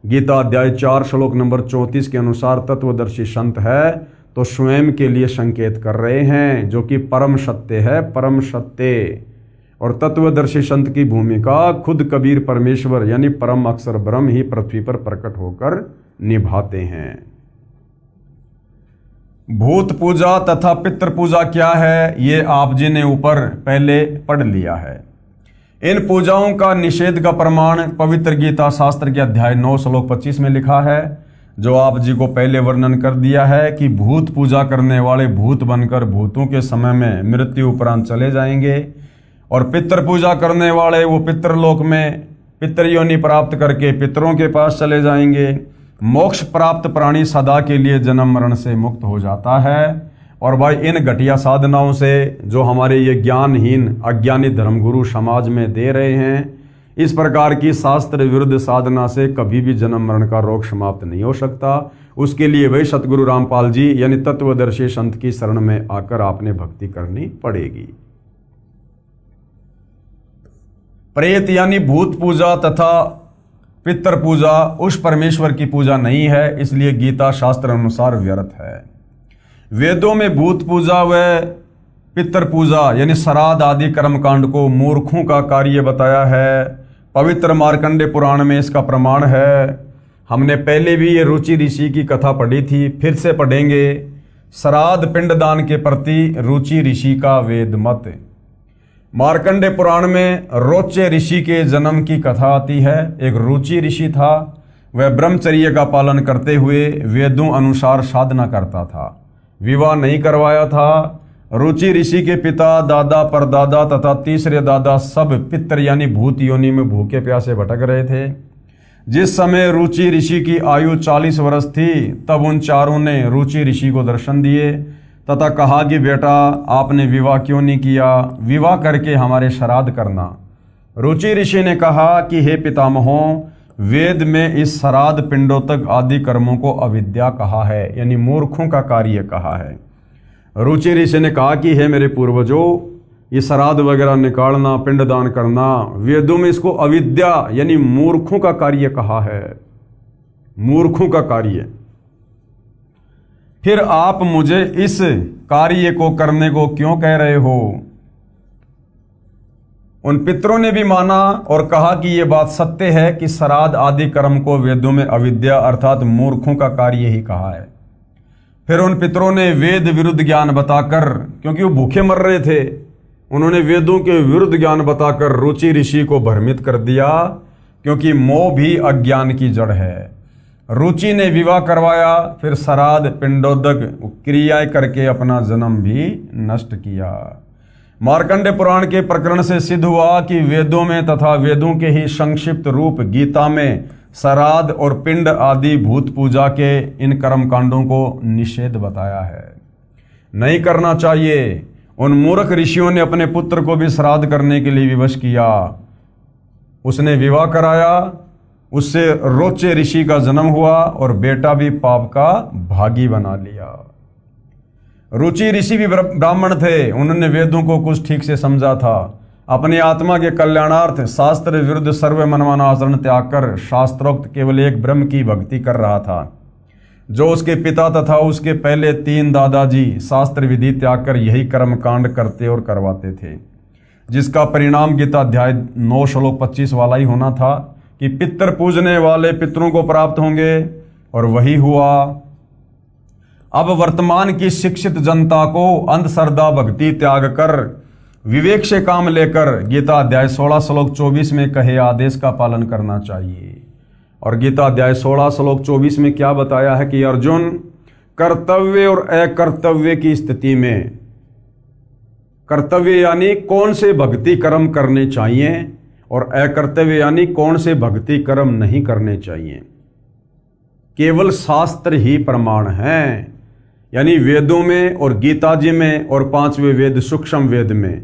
गीता अध्याय 4 श्लोक नंबर 34 के अनुसार तत्वदर्शी संत है तो स्वयं के लिए संकेत कर रहे हैं, जो कि परम सत्य है, परम सत्य। और तत्वदर्शी संत की भूमिका खुद कबीर परमेश्वर यानी परम अक्षर ब्रह्म ही पृथ्वी पर प्रकट होकर निभाते हैं। भूत पूजा तथा पितृ पूजा क्या है, ये आप जी ने ऊपर पहले पढ़ लिया है। इन पूजाओं का निषेध का प्रमाण पवित्र गीता शास्त्र के अध्याय 9 श्लोक 25 में लिखा है, जो आप जी को पहले वर्णन कर दिया है कि भूत पूजा करने वाले भूत बनकर भूतों के समय में मृत्यु उपरांत चले जाएंगे और पितृ पूजा करने वाले वो पितृलोक में पितृयोनि प्राप्त करके पितरों के पास चले जाएंगे। मोक्ष प्राप्त प्राणी सदा के लिए जन्म मरण से मुक्त हो जाता है। और भाई इन घटिया साधनाओं से जो हमारे ये ज्ञानहीन अज्ञानी धर्मगुरु समाज में दे रहे हैं, इस प्रकार की शास्त्र विरुद्ध साधना से कभी भी जन्म मरण का रोग समाप्त नहीं हो सकता। उसके लिए वही सतगुरु रामपाल जी यानी तत्वदर्शी संत की शरण में आकर आपने भक्ति करनी पड़ेगी। प्रेत यानी भूत पूजा तथा पितर पूजा उस परमेश्वर की पूजा नहीं है, इसलिए गीता शास्त्र अनुसार व्यर्थ है। वेदों में भूत पूजा व पितर पूजा यानी श्राद्ध आदि कर्मकांड को मूर्खों का कार्य बताया है। पवित्र मार्कंडे पुराण में इसका प्रमाण है। हमने पहले भी ये रुचि ऋषि की कथा पढ़ी थी, फिर से पढ़ेंगे। श्राद्ध पिंडदान के प्रति रुचि ऋषि का वेद मत। मार्कंडे पुराण में रोचे ऋषि के जन्म की कथा आती है। एक रुचि ऋषि था, वह ब्रह्मचर्य का पालन करते हुए वेदों अनुसार साधना करता था, विवाह नहीं करवाया था। रुचि ऋषि के पिता, दादा, परदादा तथा तीसरे दादा सब पितर यानी भूत योनि में भूखे प्यासे भटक रहे थे। जिस समय रुचि ऋषि की आयु 40 वर्ष थी, तब उन चारों ने रुचि ऋषि को दर्शन दिए तथा कहा कि बेटा, आपने विवाह क्यों नहीं किया? विवाह करके हमारे श्राद्ध करना। रुचि ऋषि ने कहा कि हे पितामहों, वेद में इस श्राद्ध पिंडोतक आदि कर्मों को अविद्या कहा है, यानी मूर्खों का कार्य कहा है। रुचि ऋषि ने कहा कि हे मेरे पूर्वजों, ये श्राद्ध वगैरह निकालना, पिंडदान करना, वेदों में इसको अविद्या यानी मूर्खों का कार्य कहा है, मूर्खों का कार्य। फिर आप मुझे इस कार्य को करने को क्यों कह रहे हो? उन पितरों ने भी माना और कहा कि यह बात सत्य है कि श्राद्ध आदि कर्म को वेदों में अविद्या अर्थात मूर्खों का कार्य ही कहा है। फिर उन पितरों ने वेद विरुद्ध ज्ञान बताकर, क्योंकि वो भूखे मर रहे थे, उन्होंने वेदों के विरुद्ध ज्ञान बताकर रुचि ऋषि को भ्रमित कर दिया, क्योंकि मोह भी अज्ञान की जड़ है। रुचि ने विवाह करवाया, फिर श्राद्ध पिंडोदक क्रियाएं करके अपना जन्म भी नष्ट किया। मार्कंडे पुराण के प्रकरण से सिद्ध हुआ कि वेदों में तथा वेदों के ही संक्षिप्त रूप गीता में श्राद्ध और पिंड आदि भूत पूजा के इन कर्म कांडों को निषेध बताया है, नहीं करना चाहिए। उन मूर्ख ऋषियों ने अपने पुत्र को भी श्राद्ध करने के लिए विवश किया। उसने विवाह कराया, उससे रोचे ऋषि का जन्म हुआ और बेटा भी पाप का भागी बना लिया। रुचि ऋषि भी ब्राह्मण थे, उन्होंने वेदों को कुछ ठीक से समझा था। अपनी आत्मा के कल्याणार्थ शास्त्र विरुद्ध सर्व मनमाना आचरण त्याग कर शास्त्रोक्त केवल एक ब्रह्म की भक्ति कर रहा था। जो उसके पिता तथा उसके पहले 3 दादाजी शास्त्र विधि त्याग कर यही कर्म कांड करते और करवाते थे, जिसका परिणाम गीता अध्याय 9 श्लोक 25 वाला ही होना था कि पितर पूजने वाले पितरों को प्राप्त होंगे, और वही हुआ। अब वर्तमान की शिक्षित जनता को अंधश्रद्धा भक्ति त्याग कर विवेक से काम लेकर गीता अध्याय 16 श्लोक 24 में कहे आदेश का पालन करना चाहिए। और गीता अध्याय 16 श्लोक 24 में क्या बताया है कि अर्जुन, कर्तव्य और अकर्तव्य की स्थिति में, कर्तव्य यानी कौन से भक्ति कर्म करने चाहिए और अकर्तव्य यानी कौन से भक्ति कर्म नहीं करने चाहिए, केवल शास्त्र ही प्रमाण है। यानी वेदों में और गीता जी में और 5वें वेद सूक्ष्म वेद में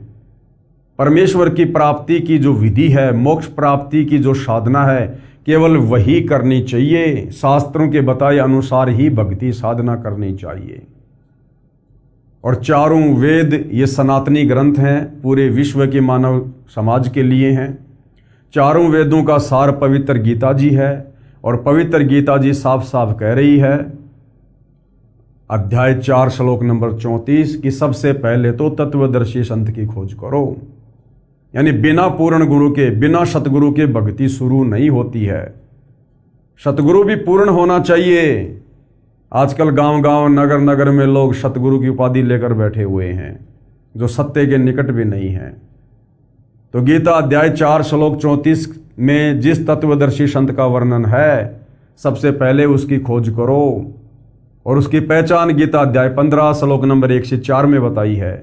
परमेश्वर की प्राप्ति की जो विधि है, मोक्ष प्राप्ति की जो साधना है, केवल वही करनी चाहिए। शास्त्रों के बताए अनुसार ही भक्ति साधना करनी चाहिए। और चारों वेद ये सनातनी ग्रंथ हैं, पूरे विश्व के मानव समाज के लिए हैं। चारों वेदों का सार पवित्र गीता जी है, और पवित्र गीता जी साफ साफ कह रही है अध्याय 4 श्लोक नंबर 34 कि सबसे पहले तो तत्वदर्शी संत की खोज करो। यानी बिना पूर्ण गुरु के, बिना सतगुरु के भक्ति शुरू नहीं होती है। सतगुरु भी पूर्ण होना चाहिए। आजकल गांव-गांव, नगर-नगर में लोग सतगुरु की उपाधि लेकर बैठे हुए हैं, जो सत्य के निकट भी नहीं हैं। तो गीता अध्याय 4 श्लोक 34 में जिस तत्वदर्शी संत का वर्णन है, सबसे पहले उसकी खोज करो। और उसकी पहचान गीता अध्याय 15 श्लोक नंबर 1 से 4 में बताई है,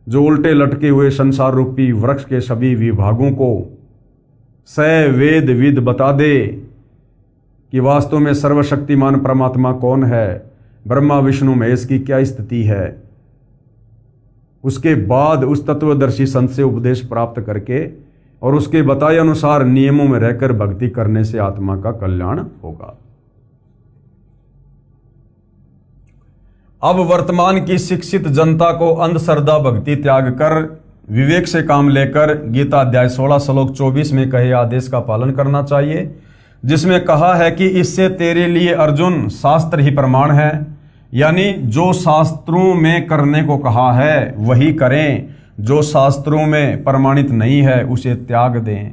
जो उल्टे लटके हुए संसार रूपी वृक्ष के सभी विभागों को वेद विद बता दे कि वास्तव में सर्वशक्तिमान परमात्मा कौन है, ब्रह्मा विष्णु महेश की क्या स्थिति है, उसके बाद उस तत्वदर्शी संत से उपदेश प्राप्त करके और उसके बताए अनुसार नियमों में रहकर भक्ति करने से आत्मा का कल्याण होगा। अब वर्तमान की शिक्षित जनता को अंधश्रद्धा भक्ति त्याग कर विवेक से काम लेकर गीता अध्याय 16 श्लोक 24 में कहे आदेश का पालन करना चाहिए, जिसमें कहा है कि इससे तेरे लिए अर्जुन शास्त्र ही प्रमाण है। यानी जो शास्त्रों में करने को कहा है वही करें, जो शास्त्रों में प्रमाणित नहीं है उसे त्याग दें।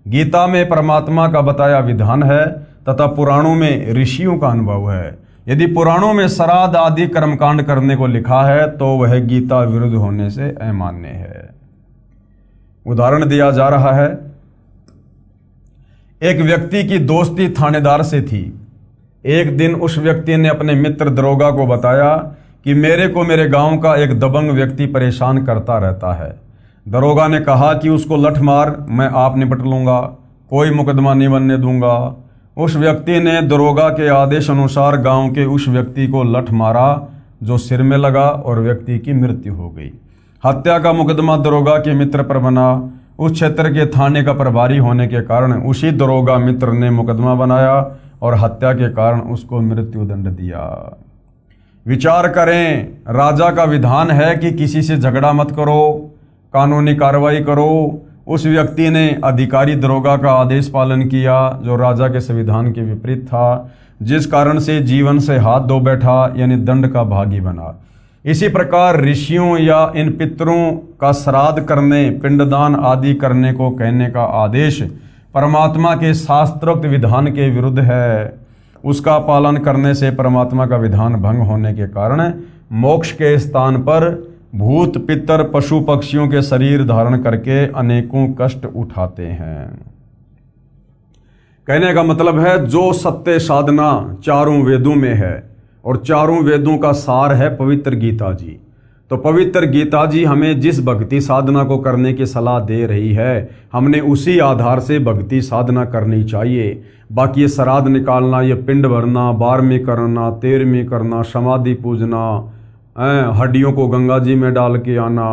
गीता में परमात्मा का बताया विधान है तथा पुराणों में ऋषियों का अनुभव है। यदि पुराणों में श्राद्ध आदि कर्मकांड करने को लिखा है तो वह गीता विरुद्ध होने से अमान्य है। उदाहरण दिया जा रहा है, एक व्यक्ति की दोस्ती थानेदार से थी। एक दिन उस व्यक्ति ने अपने मित्र दरोगा को बताया कि मेरे को मेरे गांव का एक दबंग व्यक्ति परेशान करता रहता है। दरोगा ने कहा कि उसको लठ मार, मैं आप निपट लूंगा, कोई मुकदमा नहीं बनने दूंगा। उस व्यक्ति ने दरोगा के आदेश अनुसार गांव के उस व्यक्ति को लठ मारा जो सिर में लगा और व्यक्ति की मृत्यु हो गई। हत्या का मुकदमा दरोगा के मित्र पर बना। उस क्षेत्र के थाने का प्रभारी होने के कारण उसी दरोगा मित्र ने मुकदमा बनाया और हत्या के कारण उसको मृत्यु दंड दिया। विचार करें, राजा का विधान है कि किसी से झगड़ा मत करो, कानूनी कार्रवाई करो। उस व्यक्ति ने अधिकारी दरोगा का आदेश पालन किया जो राजा के संविधान के विपरीत था, जिस कारण से जीवन से हाथ धो बैठा, यानी दंड का भागी बना। इसी प्रकार ऋषियों या इन पितरों का श्राद्ध करने, पिंडदान आदि करने को कहने का आदेश परमात्मा के शास्त्रोक्त विधान के विरुद्ध है। उसका पालन करने से परमात्मा का विधान भंग होने के कारण मोक्ष के स्थान पर भूत पितर पशु पक्षियों के शरीर धारण करके अनेकों कष्ट उठाते हैं। कहने का मतलब है जो सत्य साधना चारों वेदों में है और चारों वेदों का सार है पवित्र गीता जी, तो पवित्र गीता जी हमें जिस भक्ति साधना को करने की सलाह दे रही है, हमने उसी आधार से भक्ति साधना करनी चाहिए। बाकी ये श्राद्ध निकालना, ये पिंड भरना, 12वीं करना, 13वीं करना, समाधि पूजना, हड्डियों को गंगा जी में डाल के आना,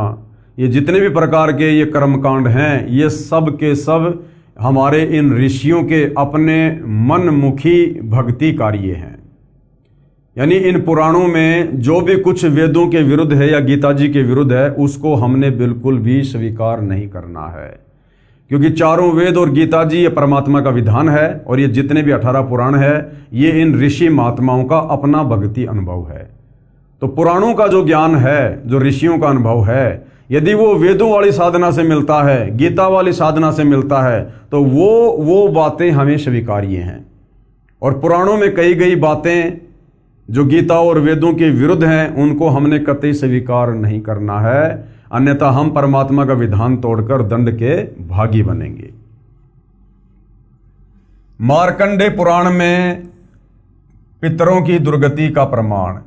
ये जितने भी प्रकार के ये कर्मकांड हैं, ये सब के सब हमारे इन ऋषियों के अपने मनमुखी भक्ति कार्य हैं। यानी इन पुराणों में जो भी कुछ वेदों के विरुद्ध है या गीता जी के विरुद्ध है, उसको हमने बिल्कुल भी स्वीकार नहीं करना है, क्योंकि चारों वेद और गीता जी ये परमात्मा का विधान है और ये जितने भी 18 पुराण है ये इन ऋषि महात्माओं का अपना भक्ति अनुभव है। तो पुराणों का जो ज्ञान है, जो ऋषियों का अनुभव है, यदि वो वेदों वाली साधना से मिलता है, गीता वाली साधना से मिलता है, तो वो बातें हमें स्वीकार्य हैं। और पुराणों में कही गई बातें जो गीता और वेदों के विरुद्ध हैं, उनको हमने कतई स्वीकार नहीं करना है, अन्यथा हम परमात्मा का विधान तोड़कर दंड के भागी बनेंगे। मार्कंडे पुराण में पितरों की दुर्गति का प्रमाण।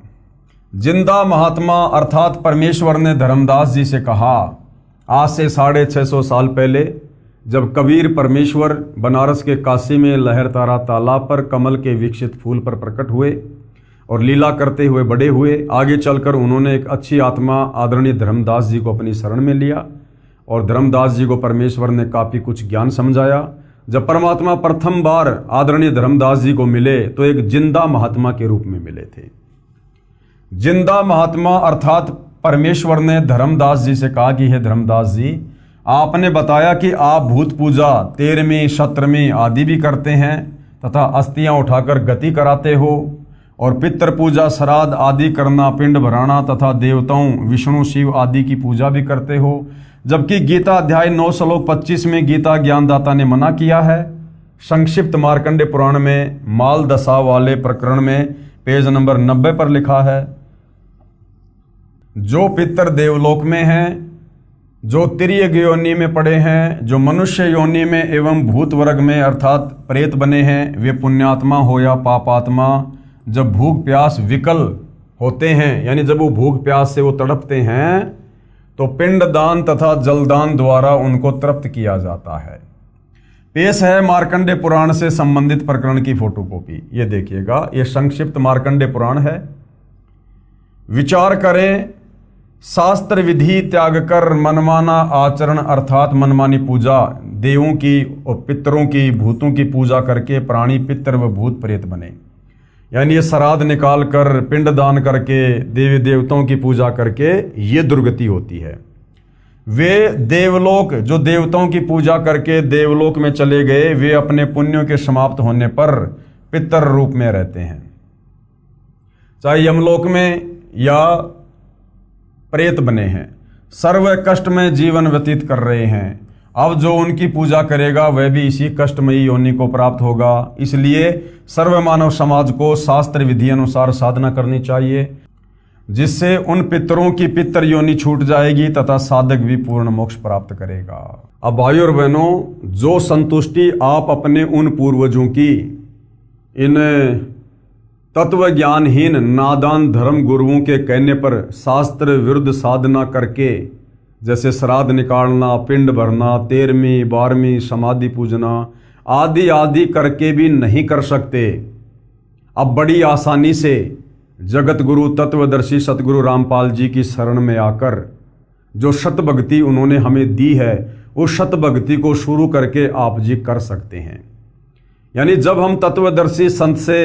जिंदा महात्मा अर्थात परमेश्वर ने धर्मदास जी से कहा, आज से 650 साल पहले जब कबीर परमेश्वर बनारस के काशी में लहरतारा तालाब पर कमल के विकसित फूल पर प्रकट हुए और लीला करते हुए बड़े हुए, आगे चलकर उन्होंने एक अच्छी आत्मा आदरणीय धर्मदास जी को अपनी शरण में लिया और धर्मदास जी को परमेश्वर ने काफ़ी कुछ ज्ञान समझाया। जब परमात्मा प्रथम बार आदरणीय धर्मदास जी को मिले तो एक जिंदा महात्मा के रूप में मिले थे। जिंदा महात्मा अर्थात परमेश्वर ने धर्मदास जी से कहा कि हे धर्मदास जी, आपने बताया कि आप भूत पूजा 13वीं 17वीं आदि भी करते हैं तथा अस्थियां उठाकर गति कराते हो और पितृ पूजा श्राद्ध आदि करना, पिंड भराना तथा देवताओं विष्णु शिव आदि की पूजा भी करते हो, जबकि गीता अध्याय 9 श्लोक 25 में गीता ज्ञानदाता ने मना किया है। संक्षिप्त मार्कंडे पुराण में माल दशा वाले प्रकरण में पेज नंबर 90 पर लिखा है, जो पितर देवलोक में हैं, जो तिर्यक योनि में पड़े हैं, जो मनुष्य योनि में एवं भूत वर्ग में अर्थात प्रेत बने हैं, वे पुण्यात्मा हो या पापात्मा, जब भूख प्यास विकल होते हैं, यानी जब वो भूख प्यास से वो तड़पते हैं, तो पिंडदान तथा जलदान द्वारा उनको तृप्त किया जाता है। पेश है मार्कंडे पुराण से संबंधित प्रकरण की फोटोकॉपी। ये देखिएगा, ये संक्षिप्त मार्कंडे पुराण है। विचार करें शास्त्र विधि त्याग कर मनमाना आचरण अर्थात मनमानी पूजा, देवों की और पितरों की, भूतों की पूजा करके प्राणी पितर व भूत प्रेत बने। यानी ये श्राद्ध निकाल कर, पिंडदान करके, देवी देवताओं की पूजा करके ये दुर्गति होती है। वे देवलोक, जो देवताओं की पूजा करके देवलोक में चले गए, वे अपने पुण्यों के समाप्त होने पर पितर रूप में रहते हैं, चाहे यमलोक में या प्रेत बने हैं, सर्व कष्ट में जीवन व्यतीत कर रहे हैं। अब जो उनकी पूजा करेगा वह भी इसी कष्टमयी योनि को प्राप्त होगा। इसलिए सर्व मानव समाज को शास्त्र विधि अनुसार साधना करनी चाहिए, जिससे उन पितरों की पितर योनि छूट जाएगी तथा साधक भी पूर्ण मोक्ष प्राप्त करेगा। अब भाइयों और बहनों, जो संतुष्टि आप अपने उन पूर्वजों की इन तत्व ज्ञानहीन नादान धर्म गुरुओं के कहने पर शास्त्र विरुद्ध साधना करके, जैसे श्राद्ध निकालना, पिंड भरना, 13वीं 12वीं समाधि पूजना आदि आदि करके भी नहीं कर सकते, अब बड़ी आसानी से जगत गुरु तत्वदर्शी सतगुरु रामपाल जी की शरण में आकर जो शत भक्ति उन्होंने हमें दी है, उस शत भक्ति को शुरू करके आप जी कर सकते हैं। यानी जब हम तत्वदर्शी संत से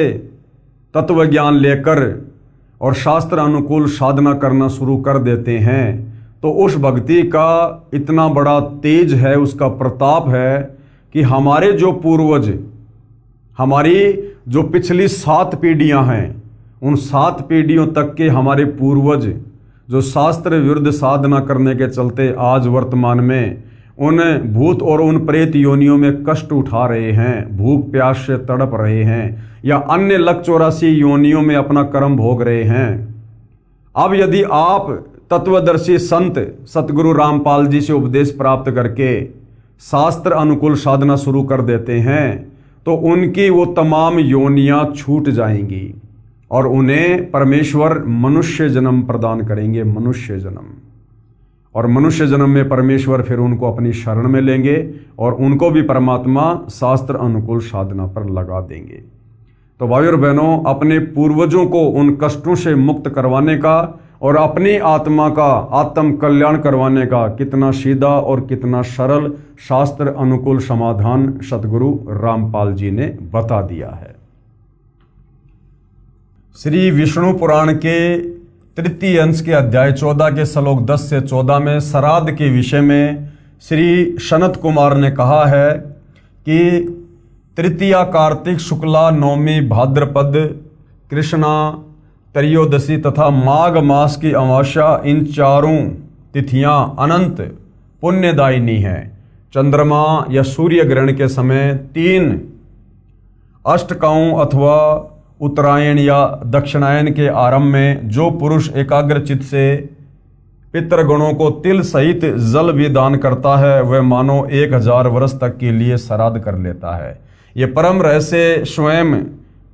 तत्व ज्ञान लेकर और शास्त्र अनुकूल साधना करना शुरू कर देते हैं, तो उस भक्ति का इतना बड़ा तेज है, उसका प्रताप है कि हमारे जो पूर्वज, हमारी जो पिछली 7 पीढ़ियां हैं, उन 7 पीढ़ियों तक के हमारे पूर्वज जो शास्त्र विरुद्ध साधना करने के चलते आज वर्तमान में उन भूत और उन प्रेत योनियों में कष्ट उठा रहे हैं, भूख प्यास से तड़प रहे हैं, या अन्य लक 84 योनियों में अपना कर्म भोग रहे हैं। अब यदि आप तत्वदर्शी संत सतगुरु रामपाल जी से उपदेश प्राप्त करके शास्त्र अनुकूल साधना शुरू कर देते हैं, तो उनकी वो तमाम योनियां छूट जाएंगी और उन्हें परमेश्वर मनुष्य जन्म प्रदान करेंगे, मनुष्य जन्म। और मनुष्य जन्म में परमेश्वर फिर उनको अपनी शरण में लेंगे और उनको भी परमात्मा शास्त्र अनुकूल साधना पर लगा देंगे। तो भाइयों और बहनों, अपने पूर्वजों को उन कष्टों से मुक्त करवाने का और अपनी आत्मा का आत्म कल्याण करवाने का कितना सीधा और कितना सरल शास्त्र अनुकूल समाधान सतगुरु रामपाल जी ने बता दिया है। श्री विष्णु पुराण के 3 अंश के अध्याय 14 के श्लोक 10 से 14 में श्राद्ध के विषय में श्री सनत कुमार ने कहा है कि तृतीया कार्तिक शुक्ला नवमी भाद्रपद कृष्णा त्रयोदशी तथा माघ मास की अमावस्या, इन चारों तिथियां अनंत पुण्यदायिनी हैं। चंद्रमा या सूर्य ग्रहण के समय 3 अष्टकाओं अथवा उत्तरायण या दक्षिणायन के आरंभ में जो पुरुष एकाग्रचित से पितृगणों को तिल सहित जल भी दान करता है, वह मानो 1000 वर्ष तक के लिए श्राद्ध कर लेता है। ये परम रहस्य स्वयं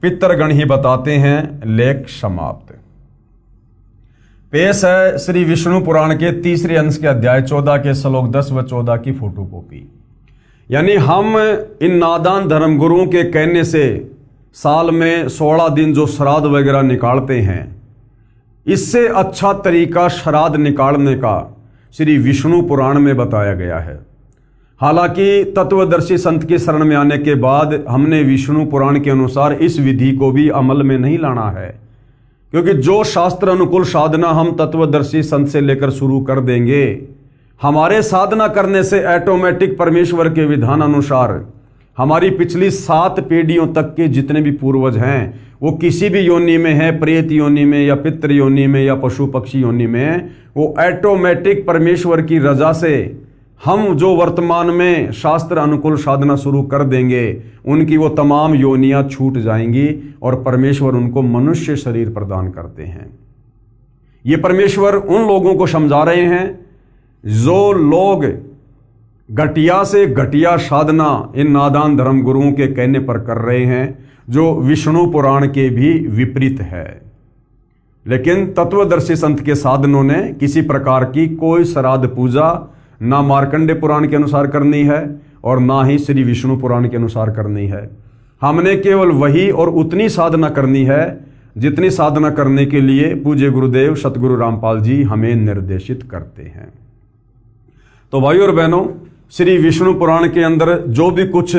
पितृगण ही बताते हैं। लेख समाप्त। पेश है श्री विष्णु पुराण के 3 अंश के अध्याय 14 के श्लोक 10 व 14 की फोटोकॉपी। यानी हम इन नादान धर्म गुरुओं के कहने से साल में 16 दिन जो श्राद्ध वगैरह निकालते हैं, इससे अच्छा तरीका श्राद्ध निकालने का श्री विष्णु पुराण में बताया गया है। हालांकि तत्वदर्शी संत की शरण में आने के बाद हमने विष्णु पुराण के अनुसार इस विधि को भी अमल में नहीं लाना है, क्योंकि जो शास्त्र अनुकूल साधना हम तत्वदर्शी संत से लेकर शुरू कर देंगे, हमारे साधना करने से ऑटोमेटिक परमेश्वर के विधान अनुसार हमारी पिछली 7 पीढ़ियों तक के जितने भी पूर्वज हैं, वो किसी भी योनि में है, प्रेत योनि में या पितृ योनि में या पशु पक्षी योनि में, वो ऑटोमेटिक परमेश्वर की रजा से हम जो वर्तमान में शास्त्र अनुकूल साधना शुरू कर देंगे, उनकी वो तमाम योनियां छूट जाएंगी और परमेश्वर उनको मनुष्य शरीर प्रदान करते हैं। ये परमेश्वर उन लोगों को समझा रहे हैं जो लोग घटिया से घटिया साधना इन नादान धर्म गुरुओं के कहने पर कर रहे हैं, जो विष्णु पुराण के भी विपरीत है। लेकिन तत्वदर्शी संत के साधनों ने किसी प्रकार की कोई श्राद्ध पूजा ना मार्कंडे पुराण के अनुसार करनी है और ना ही श्री विष्णु पुराण के अनुसार करनी है। हमने केवल वही और उतनी साधना करनी है जितनी साधना करने के लिए पूज्य गुरुदेव सतगुरु रामपाल जी हमें निर्देशित करते हैं। तो भाइयों और बहनों, श्री विष्णु पुराण के अंदर जो भी कुछ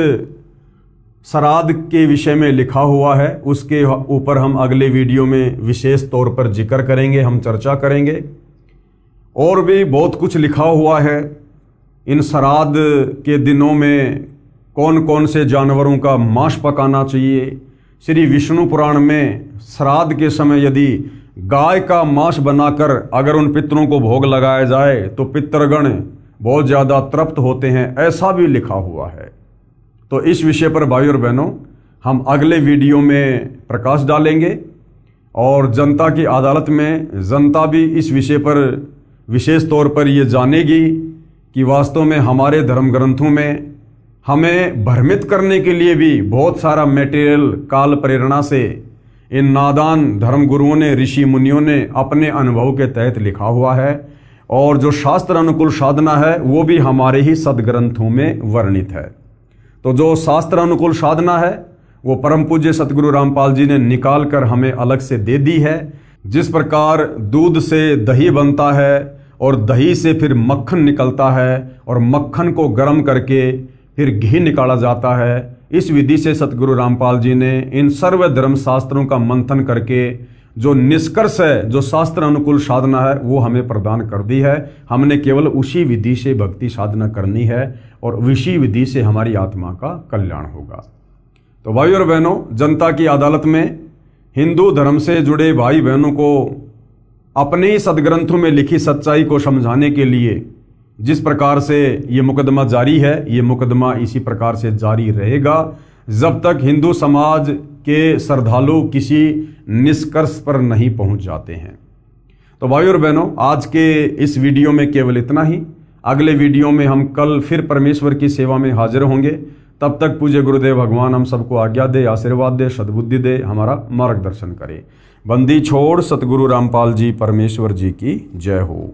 श्राद्ध के विषय में लिखा हुआ है उसके ऊपर हम अगले वीडियो में विशेष तौर पर जिक्र करेंगे, हम चर्चा करेंगे। और भी बहुत कुछ लिखा हुआ है इन श्राद्ध के दिनों में कौन कौन से जानवरों का मांस पकाना चाहिए। श्री विष्णु पुराण में श्राद्ध के समय यदि गाय का मांस बनाकर अगर उन पितरों को भोग लगाया जाए तो पितरगण बहुत ज़्यादा तृप्त होते हैं, ऐसा भी लिखा हुआ है। तो इस विषय पर भाइयों और बहनों हम अगले वीडियो में प्रकाश डालेंगे और जनता की अदालत में जनता भी इस विषय पर विशेष तौर पर ये जानेगी कि वास्तव में हमारे धर्म ग्रंथों में हमें भ्रमित करने के लिए भी बहुत सारा मटेरियल काल प्रेरणा से इन नादान धर्म गुरुओं ने, ऋषि मुनियों ने अपने अनुभव के तहत लिखा हुआ है। और जो शास्त्र अनुकूल साधना है वो भी हमारे ही सदग्रंथों में वर्णित है। तो जो शास्त्र अनुकूल साधना है वो परम पूज्य सतगुरु रामपाल जी ने निकाल कर हमें अलग से दे दी है। जिस प्रकार दूध से दही बनता है और दही से फिर मक्खन निकलता है और मक्खन को गर्म करके फिर घी निकाला जाता है, इस विधि से सतगुरु रामपाल जी ने इन सर्व धर्म शास्त्रों का मंथन करके जो निष्कर्ष है, जो शास्त्र अनुकूल साधना है वो हमें प्रदान कर दी है। हमने केवल उसी विधि से भक्ति साधना करनी है और उसी विधि से हमारी आत्मा का कल्याण होगा। तो भाइयों और बहनों, जनता की अदालत में हिंदू धर्म से जुड़े भाई बहनों को अपने ही सदग्रंथों में लिखी सच्चाई को समझाने के लिए जिस प्रकार से ये मुकदमा जारी है, ये मुकदमा इसी प्रकार से जारी रहेगा जब तक हिंदू समाज के श्रद्धालु किसी निष्कर्ष पर नहीं पहुंच जाते हैं। तो भाइयों और बहनों, आज के इस वीडियो में केवल इतना ही। अगले वीडियो में हम कल फिर परमेश्वर की सेवा में हाजिर होंगे। तब तक पूज्य गुरुदेव भगवान हम सबको आज्ञा दे, आशीर्वाद दे, सद्बुद्धि दे, हमारा मार्गदर्शन करे। बंदी छोड़ सतगुरु रामपाल जी परमेश्वर जी की जय हो।